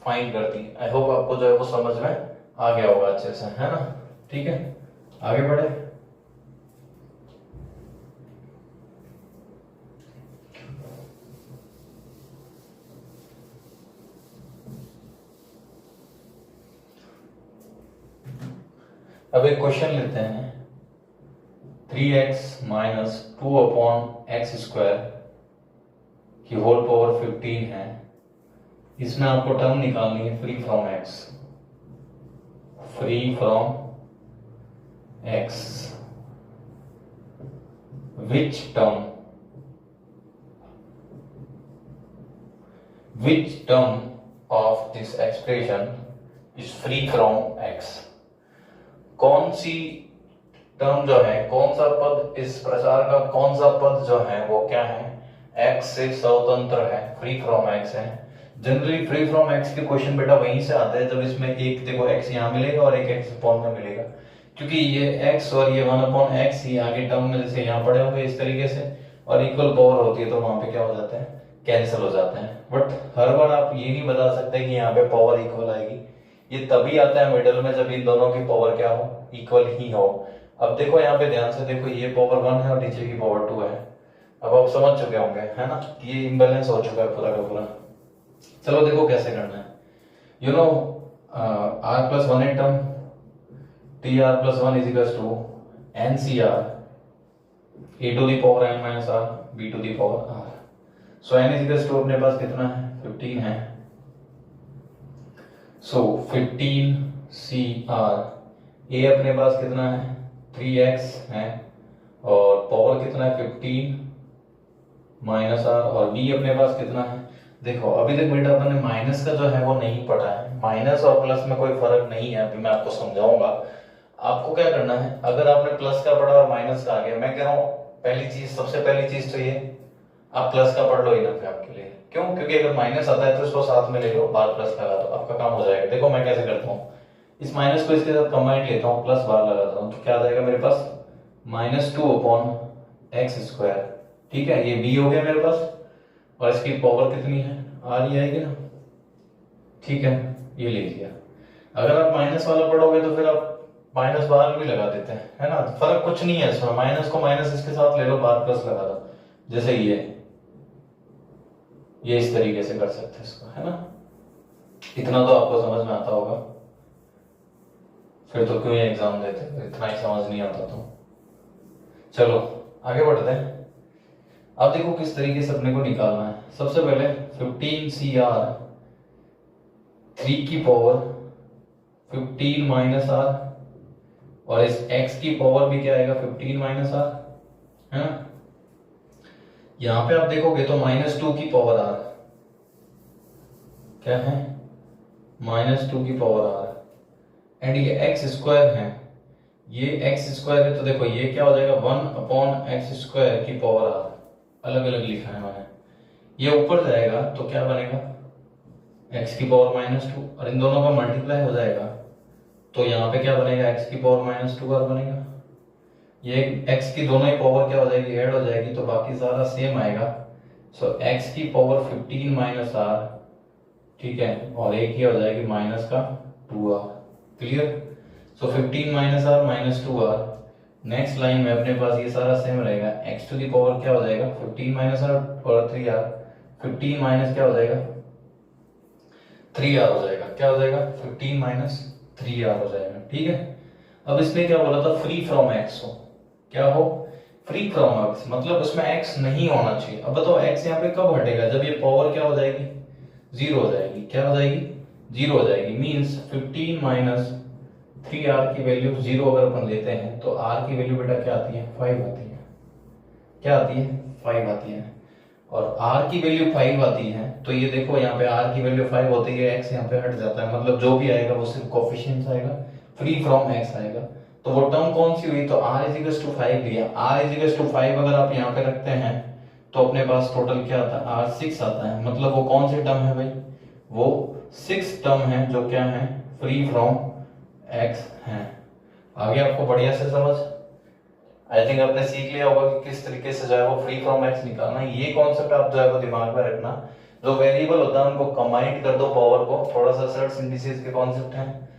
फाइंड कर दी। आई होप आपको जो है वो समझ में आ गया होगा अच्छे से, है ना, ठीक है। आगे बढ़े। अब एक क्वेश्चन लेते हैं, 3x माइनस 2/x² की होल पावर 15 है। इसमें आपको टर्म निकालनी है free from x, free from x, which term of this expression is free from x। कौन सी टर्म जो है, कौन सा पद, इस प्रसार का कौन सा पद जो है वो क्या है, x से स्वतंत्र है, फ्री फ्रॉम x है। जनरली फ्री फ्रॉम x के क्वेश्चन बेटा वहीं से आते हैं जब इसमें एक देखो x यहाँ मिलेगा और एक x अपॉन में मिलेगा, क्योंकि ये x और ये 1/x ही आगे टर्म में जैसे यहाँ पड़े होंगे इस तरीके से, और इक्वल पावर होती है तो वहां पे क्या हो जाते हैं, कैंसिल हो जाते हैं। बट हर बार आप ये नहीं बता सकते कि यहाँ पे पावर इक्वल आएगी, ये तभी आता है मिडिल में जब इन दोनों की पावर क्या हो, इक्वल ही हो। अब देखो यहाँ पे ध्यान से देखो, ये पावर 1 है और नीचे की पावर 2 है। अब आप समझ चुके होंगे, है ना, ये इम्बैलेंस हो चुका है पूरा का पूरा। चलो देखो कैसे करना है। You know r plus 1 term T R plus 1 is equal to N C R A to the power n minus R B to the power r। So n is equal to अपने पास कितना है 15 है। सो 15 सी R, ए अपने पास कितना है 3x है और पावर कितना है 15 माइनस आर, और b अपने पास कितना है। देखो अभी तक बेटा अपन ने माइनस का जो है वो नहीं पढ़ा है, माइनस और प्लस में कोई फर्क नहीं है, अभी मैं आपको समझाऊंगा। आपको क्या करना है, अगर आपने प्लस का पढ़ा और माइनस का आ गया, मैं कह रहा हूँ पहली चीज, सबसे पहली चीज तो ये आप प्लस का पढ़ लो इनफ है आपके लिए। क्यों? क्योंकि अगर माइनस आता है तो इसको साथ में ले लो, बार प्लस लगा दो, आपका काम हो जाएगा। देखो मैं कैसे करता हूँ, इस माइनस को इसके साथ कंबाइंड लेता हूँ, प्लस बार लगाता हूँ, तो क्या आ जाएगा मेरे पास -2/x²। ठीक है, ये b हो गया मेरे पास, और इसकी पावर कितनी है, आर ही आएगी ना। ठीक है, ये ले लिया। अगर आप माइनस वाला पढ़ोगे तो फिर आप माइनस बार भी लगा देते हैं, है ना, फर्क कुछ नहीं है इसमें, माइनस को माइनस इसके साथ ले लो, बार प्लस लगा दो। जैसे ये इस तरीके से कर सकते हैं इसको, है ना। इतना तो आपको समझ में आता होगा, फिर तो क्यों ये एग्जाम देते हैं, इतना ही समझ नहीं आता तो। चलो आगे बढ़ते हैं। अब देखो किस तरीके से अपने को निकालना है। सबसे पहले 15CR 3 की पावर 15 माइनस आर, और इस x की पावर भी क्या आएगा 15 माइनस आर, है ना। यहां पे आप देखोगे तो -2 की पावर आर क्या है, -2 की पावर आर, एंड ये x² है, ये x² है, तो देखो ये क्या हो जाएगा 1/x² की पावर आर, अलग अलग लिखा है मैंने। ये ऊपर जाएगा तो क्या बनेगा x की पावर -2, और इन दोनों का मल्टीप्लाई हो जाएगा तो यहाँ पे क्या बनेगा x की पावर -2r बनेगा। ये x की दोनों ही पावर क्या हो जाएगी, ऐड हो जाएगी, तो बाकी सारा सेम आएगा। सो x की पावर 15 माइनस आर, ठीक है, और एक ही हो जाएगी माइनस का 2r। Clear. So 15 minus R -2r, next line में अपने पास ये सारा सेम रहेगा, x टू दी पावर क्या हो जाएगा 15 माइनस आर और 3r, 15 माइनस क्या हो जाएगा 3r हो जाएगा, क्या हो जाएगा 15 माइनस 3r हो जाएगा। ठीक है, अब इसने क्या बोला था, फ्री फ्रॉम x हो, क्या हो, फ्री फ्रॉम x, मतलब उसमें x नहीं होना चाहिए। अब बताओ x यहाँ पे कब हटेगा, जब ये पावर क्या हो जाएगी 0 हो जाएगी, क्या हो जाएगी 0 हो जाएगी, मींस 15 माइनस 3r की वैल्यू 0 अगर अपन लेते हैं तो r की वैल्यू बेटा क्या आती है 5 आती है, क्या आती है 5 आती है, और r की वैल्यू 5 आती है, तो ये देखो यहाँ पे r की वैल्यू 5 होती है, x यहाँ पे हट जाता है, मतलब जो भी आएगा वो सिर्फ कोफिशिएंट्स आएगा, फ्री फ्रॉम x आएगा। तो वो टर्म कौन सी हुई, तो r इज टू 5 लिया, r इज टू 5 अगर आप यहाँ पे रखते हैं तो अपने पास टोटल क्या आता है r 6 आता है, मतलब वो कौन सी टर्म है भाई, वो 6 टर्म है जो क्या है फ्री फ्रॉम x है। आगे आपको बढ़िया से समझ, आई थिंक आपने सीख लिया होगा कि किस तरीके से जो है वो फ्री फ्रॉम x निकालना है। ये कॉन्सेप्ट आप जो है वो दिमाग में रखना, जो वेरिएबल होता है उनको कंबाइन कर दो पावर को, थोड़ा सा सर्च इंडिसेस के कॉन्सेप्ट है,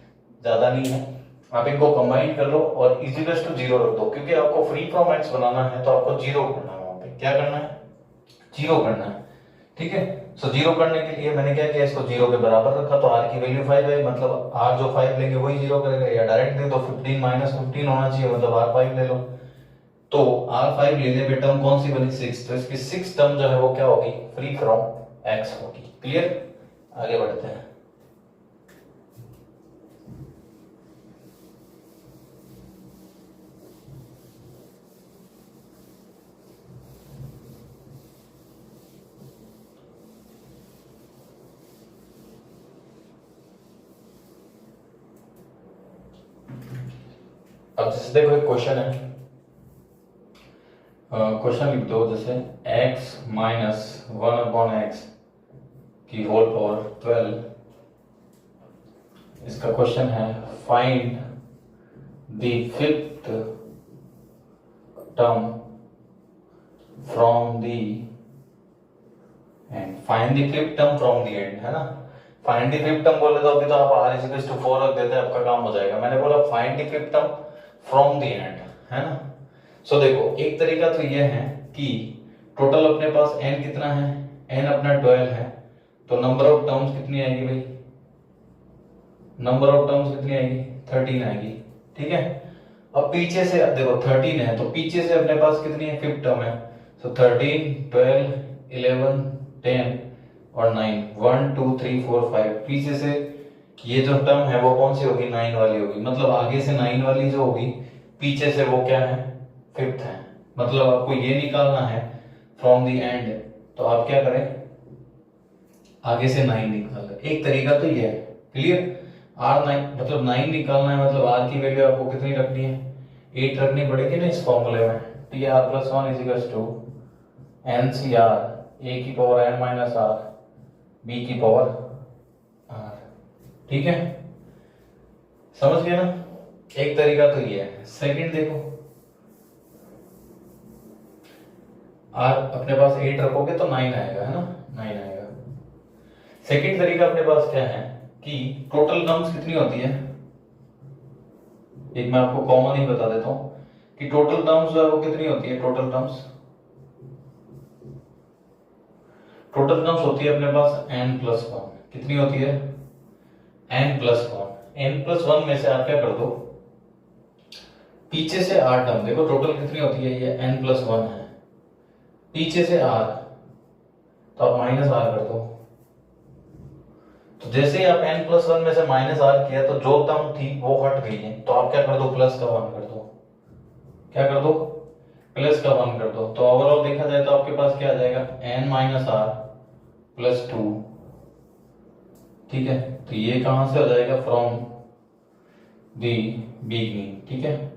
ज्यादा नहीं है, आप इनको कंबाइन कर लो और इजिकल्स टू 0 रख दो, क्योंकि आपको फ्री फ्रॉम x बनाना है तो आपको 0 करना है, वहां पे क्या करना है 0 करना है। ठीक है, सो 0 करने के लिए मैंने क्या किया, इसको 0 के बराबर रखा, तो r की वैल्यू 5 है, मतलब r जो 5 लेंगे वही 0 करेगा, या डायरेक्ट दे दो 15 माइनस 15 होना चाहिए, मतलब r 5 ले लो, तो r5 लेने पे टर्म कौन सी बनी 6, तो इसकी 6 टर्म जो है वो क्या होगी फ्री फ्रॉम x होगी। क्लियर, आगे बढ़ते हैं। अब जैसे देखो एक क्वेश्चन है, क्वेश्चन लिख दो, जैसे x माइनस 1/x की होल पावर 12, इसका क्वेश्चन है find the fifth term from the end, find the fifth term from the end, है ना। फाइंड द फिफ्थ टर्म बोले तो अभी तो आप r इज टू 4 रख देते हैं, आपका काम हो जाएगा। मैंने बोला find the fifth term from the end, है ना। सो देखो एक तरीका तो यह है कि टोटल अपने पास n कितना है, n अपना 12 है, तो नंबर ऑफ टर्म्स कितनी आएगी भाई, नंबर ऑफ टर्म्स कितनी आएगी 13 आएगी। ठीक है, अब पीछे से देखो 13 है, तो पीछे से अपने पास कितनी है फिफ्थ टर्म है, सो 13 12 11 10 और 9, 1 2 3 4 5, पीछे से ये जो टर्म है वो कौन सी होगी 9 वाली होगी, मतलब आगे से 9 वाली जो होगी पीछे से वो क्या है, फिफ्थ है। मतलब आपको ये निकालना है फ्रॉम द एंड, तो आप क्या करें, आगे से 9 निकाल लें। एक तरीका तो ये है, क्लियर। R9 मतलब 9 निकालना है, मतलब R की वैल्यू आपको कितनी रखनी है, 8 रखनी पड़ेगी ना इस फॉर्मूले में। तो ये R+1 is to NCR A की power n minus R B की पावर R, ठीक है, समझ गए ना। एक तरीका तो ये है। सेकंड देखो, R अपने पास 8 रखोगे तो 9 आएगा, है ना, 9 आएगा। सेकंड तरीका अपने पास क्या है कि टोटल टर्म्स कितनी होती है, एक मैं आपको कॉमन ही बता देता हूं कि टोटल टर्म्स जो है वो कितनी होती है, टोटल टर्म्स होती है अपने पास n+1। कितनी होती है, n+1। n+1 में से आप क्या कर दो, पीछे से r टर्म, देखो टोटल कितनी होती है, ये n+1 है, पीछे से r, तो आप -r कर दो। तो जैसे ही आप n+1 में से -r किया तो जो टर्म थी वो हट गई है, तो आप क्या कर दो, प्लस का 1 कर दो। क्या कर दो, प्लस का 1 कर दो। तो ओवरऑल देखा जाए तो आपके पास क्या आ जाएगा, n-r+2, ठीक है। तो ये कहां से हो जाएगा, फ्रॉम दी बिगनिंग, ठीक है।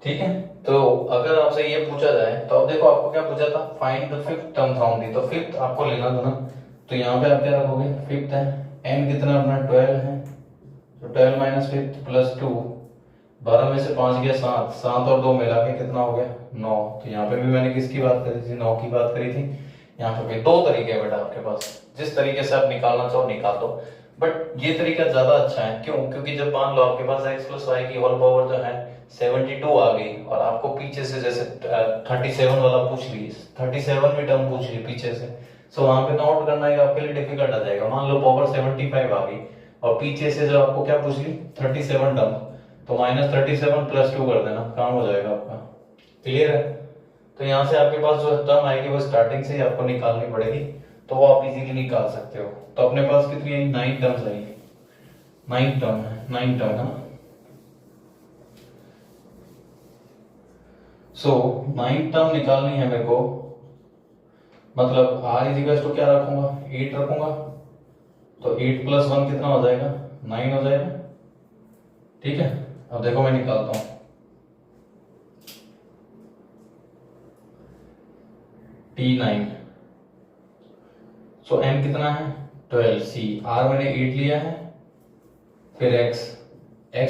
ठीक है, तो अगर आपसे ये पूछा जाए तो अब देखो आपको क्या पूछा था, find the fifth term from the, तो फिफ्थ आपको लेना था ना, तो यहाँ पे आप क्या रखोगे, फिफ्थ है, n कितना अपना 12 है, तो 12 माइनस फिफ्थ प्लस 2, 12 में से 5 गया 7, 7 और 2 मिला के कितना हो गया 9। तो यहाँ पे भी मैंने किसकी बात करी थी, 9 की बात करी थी। यहाँ पे भी दो तरीके है बेटा आपके पास, जिस तरीके से आप निकालना चाहो निकाल दो, बट ये तरीका ज्यादा अच्छा है। क्यों, क्योंकि जब मान लो आपके पास x प्लस वाई की होल पावर जो है 72 आ गई, और आपको पीछे से जैसे 37 वाला पूछ ली, 37 भी टर्म पूछ ली पीछे से, सो वहां पे नोट करना है आपके लिए डिफिकल्ट आ जाएगा। मान लो पावर 75 आ गई और पीछे से जो आपको क्या पूछ ली 37 टर्म, तो -37 + 2 कर देना, काम हो जाएगा आपका, क्लियर है। तो यहाँ से आपके पास जो टर्म आएगी वो स्टार्टिंग से ही आपको निकालनी पड़ेगी, तो वो आप इजीली निकाल सकते हो। तो अपने पास कितनी आई, 9 टर्म्स आई, 9 टर्म है, 9 टर्म है। सो 9 टर्म निकालनी है मेरे को, मतलब r इज टू क्या रखूंगा, 8 रखूंगा, तो 8 + 1 कितना हो जाएगा, 9 हो जाएगा, ठीक है। अब देखो मैं निकालता हूं, T9, सो n कितना है 12, c r मैंने 8 लिया है, फिर x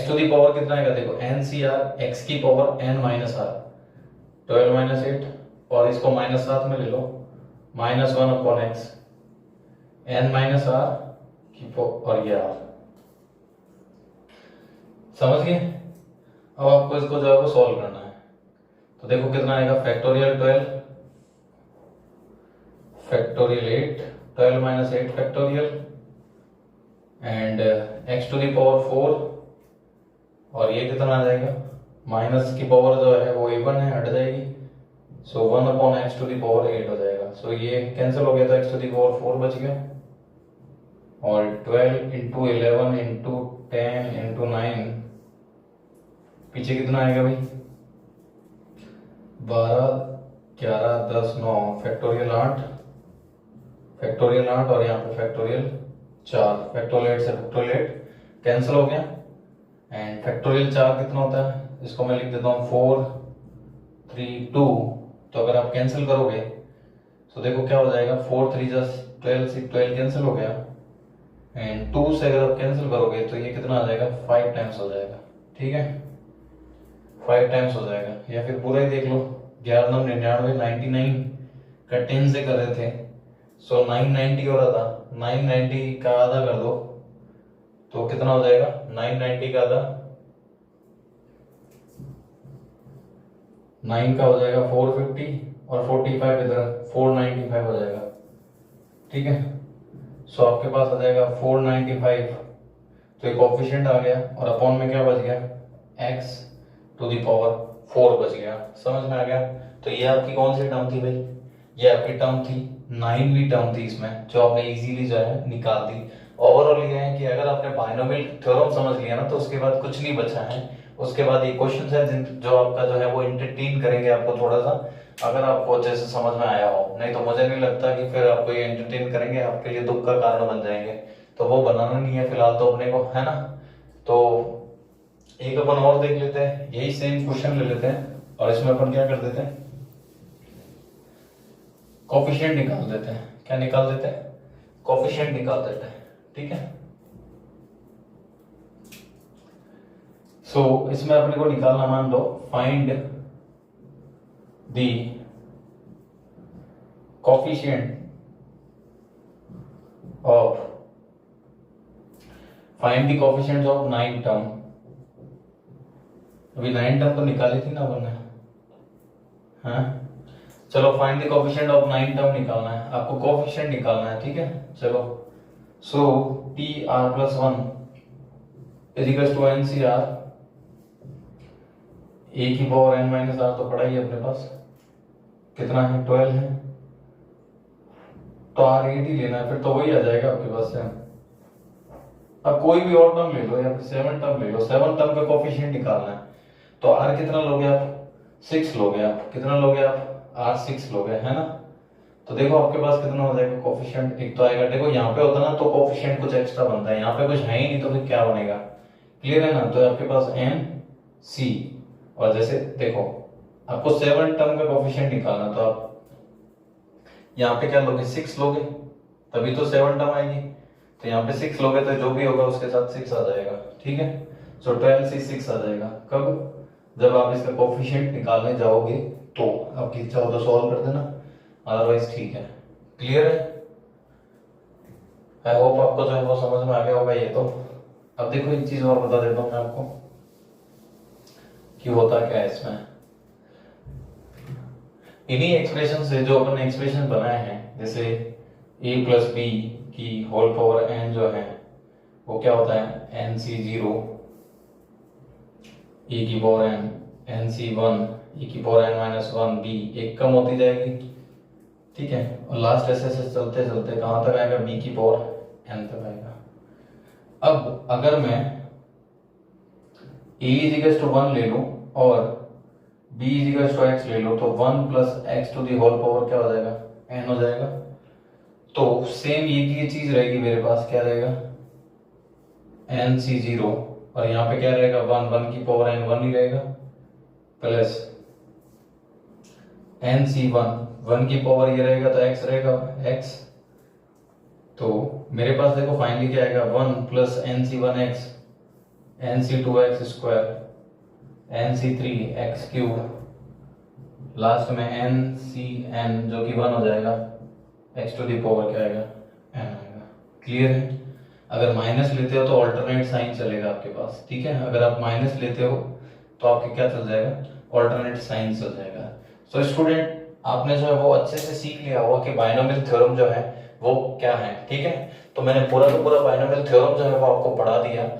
टू दी पावर कितना आएगा, देखो NCR x की power n minus r, 12 minus 8, और इसको -7 में ले लो, -1/x n माइनस r की और ये r, समझ गए। अब आपको इसको जो है वो सॉल्व करना है, तो देखो कितना आएगा, factorial 12 factorial 8, 12 minus 8 factorial, and x to the power 4, और ये कितना आ जाएगा, माइनस की पावर जो है वो इवन है, हट जाएगी, सो 1/x टू दी पावर 8 हो जाएगा। सो ये कैंसिल हो गया, तो x टू दी पावर 4 बच गया, और 12 × 11 × 10 × 9, पीछे कितना आएगा भाई, 12 11 10 9, फैक्टोरियल 8 और यहाँ पे फैक्टोरियल 4, फैक्टोरियल 8 से फैक्टोरियल 8 कैंसिल हो गया, एंड फैक्टोरियल 4 कितना होता है, इसको मैं लिख देता हूँ 4 3 2, तो अगर आप कैंसिल करोगे तो देखो क्या हो जाएगा, 4 3 12 से 12 कैंसिल हो गया, एंड 2 से अगर आप कैंसिल करोगे तो ये कितना आ जाएगा, 5 टाइम्स हो जाएगा, ठीक है, 5 टाइम्स हो जाएगा। या फिर पूरा ही देख लो, 11 9 99 99 का 10 से कर रहे थे, सो 990 हो रहा था, 990 का आधा कर दो तो कितना हो जाएगा, 990 का आधा 9 का हो जाएगा 450, और 45 इधर 495 हो जाएगा, ठीक है। सो आपके पास आ जाएगा 495, तो एक कोएफिशिएंट आ गया, और अपॉन में क्या बच गया, x टू दी पावर 4 बच गया, समझ में आ गया। तो ये आपकी कौन सी टर्म थी भाई, ये आपकी टर्म थी 9वीं टर्म थी इसमें, जो आपने इजीली जो है निकाल दी। ओवरऑल ये है कि अगर आपने बाइनोमियल थ्योरम समझ लिया ना तो उसके बाद कुछ नहीं बचा है। उसके बाद ये क्वेश्चन है जो आपका जो है वो एंटरटेन करेंगे आपको थोड़ा सा, अगर आपको अच्छे से समझ में आया हो। नहीं तो मुझे नहीं लगता कि फिर आपको ये एंटरटेन करेंगे, आपके लिए दुख का कारण बन जाएंगे, तो वो बनाना नहीं है फिलहाल तो अपने को, है ना। तो एक अपन और देख लेते हैं, यही सेम क्वेश्चन ले लेते हैं और इसमें अपन क्या कर देते हैं, कोफिशिएंट निकाल देते हैं। क्या निकाल देते हैं? कोफिशिएंट निकाल देते हैं, ठीक है। सो इसमें अपने को निकालना, मान लो find the coefficient of 9 term. अभी 9 टर्म तो निकाली थी ना अपन ने, हाँ। चलो find the coefficient of 9 term निकालना है, आपको कोफिशिएंट निकालना है, ठीक है। चलो so T R plus 1 is equals to N C R A की पावर एन माइनस आर, तो पड़ा ही अपने पास कितना है, 12 है। तो आर 8 ही लेना है, फिर तो वही आ जाएगा आपके पास से। अब कोई भी और टर्म ले लो या फिर 7 टर्म ले लो, 7 टर्म का कोफिशिएंट निकालना है। तो आर कितना लोगे आप, 6 लोगे आप, कितना लोगे आप, आर 6 लोगे, है ना। तो देखो आपके पास कितना हो जाएगा कोफिशिएंट, एक तो आएगा, देखो यहाँ पे होता ना तो कोफिशिएंट कुछ एक्स्ट्रा बनता है, यहाँ पे कुछ है ही नहीं तो फिर क्या बनेगा, क्लियर है ना। तो आपके पास एन सी, और जैसे देखो आपको 7 टर्म का कोफिशिएंट निकालना, तो आप यहाँ पे क्या लोगे, 6 लोगे, तभी तो 7 टर्म आएगी। तो यहाँ पे 6 लोगे तो जो भी होगा उसके साथ 6 आ जाएगा, ठीक है। सो 12 से 6 आ जाएगा, कब, जब आप इसका कोफिशिएंट निकालने जाओगे तो आपकी इच्छा हो तो सॉल्व कर देना, अदरवाइज ठीक है, क्लियर है। आई होप आपको जो है वो समझ में आ गया होगा ये तो। अब देखो एक चीज और बता देता हूँ मैं आपको कि होता क्या है इसमें। इन्हीं एक्सप्रेशन से जो अपन एक्सप्रेशन बनाए हैं, जैसे a प्लस बी की होल पावर n जो है वो क्या होता है, एन सी 0 e की power n, N C 1 e की पावर n माइनस 1 b, एक कम होती जाएगी, ठीक है। और लास्ट ऐसे ऐसे चलते चलते कहां तक आएगा, b की पावर n तक आएगा। अब अगर मैं a इजिकल्स टू 1 ले लूं और b इजिकल्स टू x ले लो, तो 1 plus X to the whole power क्या हो जाएगा, n हो जाएगा। तो सेम ये चीज रहेगी मेरे पास, क्या रहेगा, एन सी 0, और यहाँ पे क्या रहेगा, 1 की पावर n 1 ही रहेगा, प्लस एन सी 1 की पावर ये रहेगा तो x रहेगा x। तो मेरे पास देखो फाइनली क्या आएगा, 1 plus N C 1 X, N C 2 X square, N C 3 X cube, last में एन सी एन जो कि 1 हो जाएगा, एक्स टू दी पावर क्या आएगा, n आएगा, क्लियर है। अगर माइनस लेते हो तो ऑल्टरनेट साइन चलेगा आपके पास, ठीक है। अगर आप माइनस लेते हो तो आपके क्या चल जाएगा, ऑल्टरनेट साइन चल जाएगा। सो स्टूडेंट आपने जो है वो अच्छे से सीख लिया होगा कि बाइनोमियल थ्योरम जो है वो क्या है, ठीक है। तो मैंने पूरा का पूरा बाइनोमियल थ्योरम जो है वो आपको पढ़ा दिया।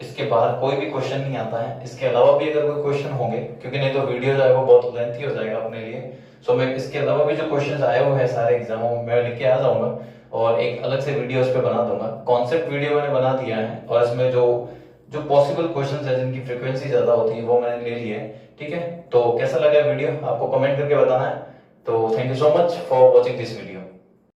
इसके बाहर कोई भी क्वेश्चन नहीं आता है, इसके अलावा भी अगर कोई क्वेश्चन होंगे, क्योंकि नहीं तो वीडियो जो है वो बहुत लेंथी हो जाएगा अपने लिए। सो मैं इसके अलावा भी जो क्वेश्चंस आए हुए हैं सारे एग्जामों में मैं लेके आ जाऊंगा और एक अलग से वीडियो इस पे बना दूंगा। कॉन्सेप्ट वीडियो मैंने बना दिया है और इसमें जो जो पॉसिबल क्वेश्चंस है जिनकी फ्रीक्वेंसी ज्यादा होती है वो मैंने ले ली है, ठीक है। तो कैसा लगा वीडियो आपको कमेंट करके बताना है। तो thank you so much for watching this video.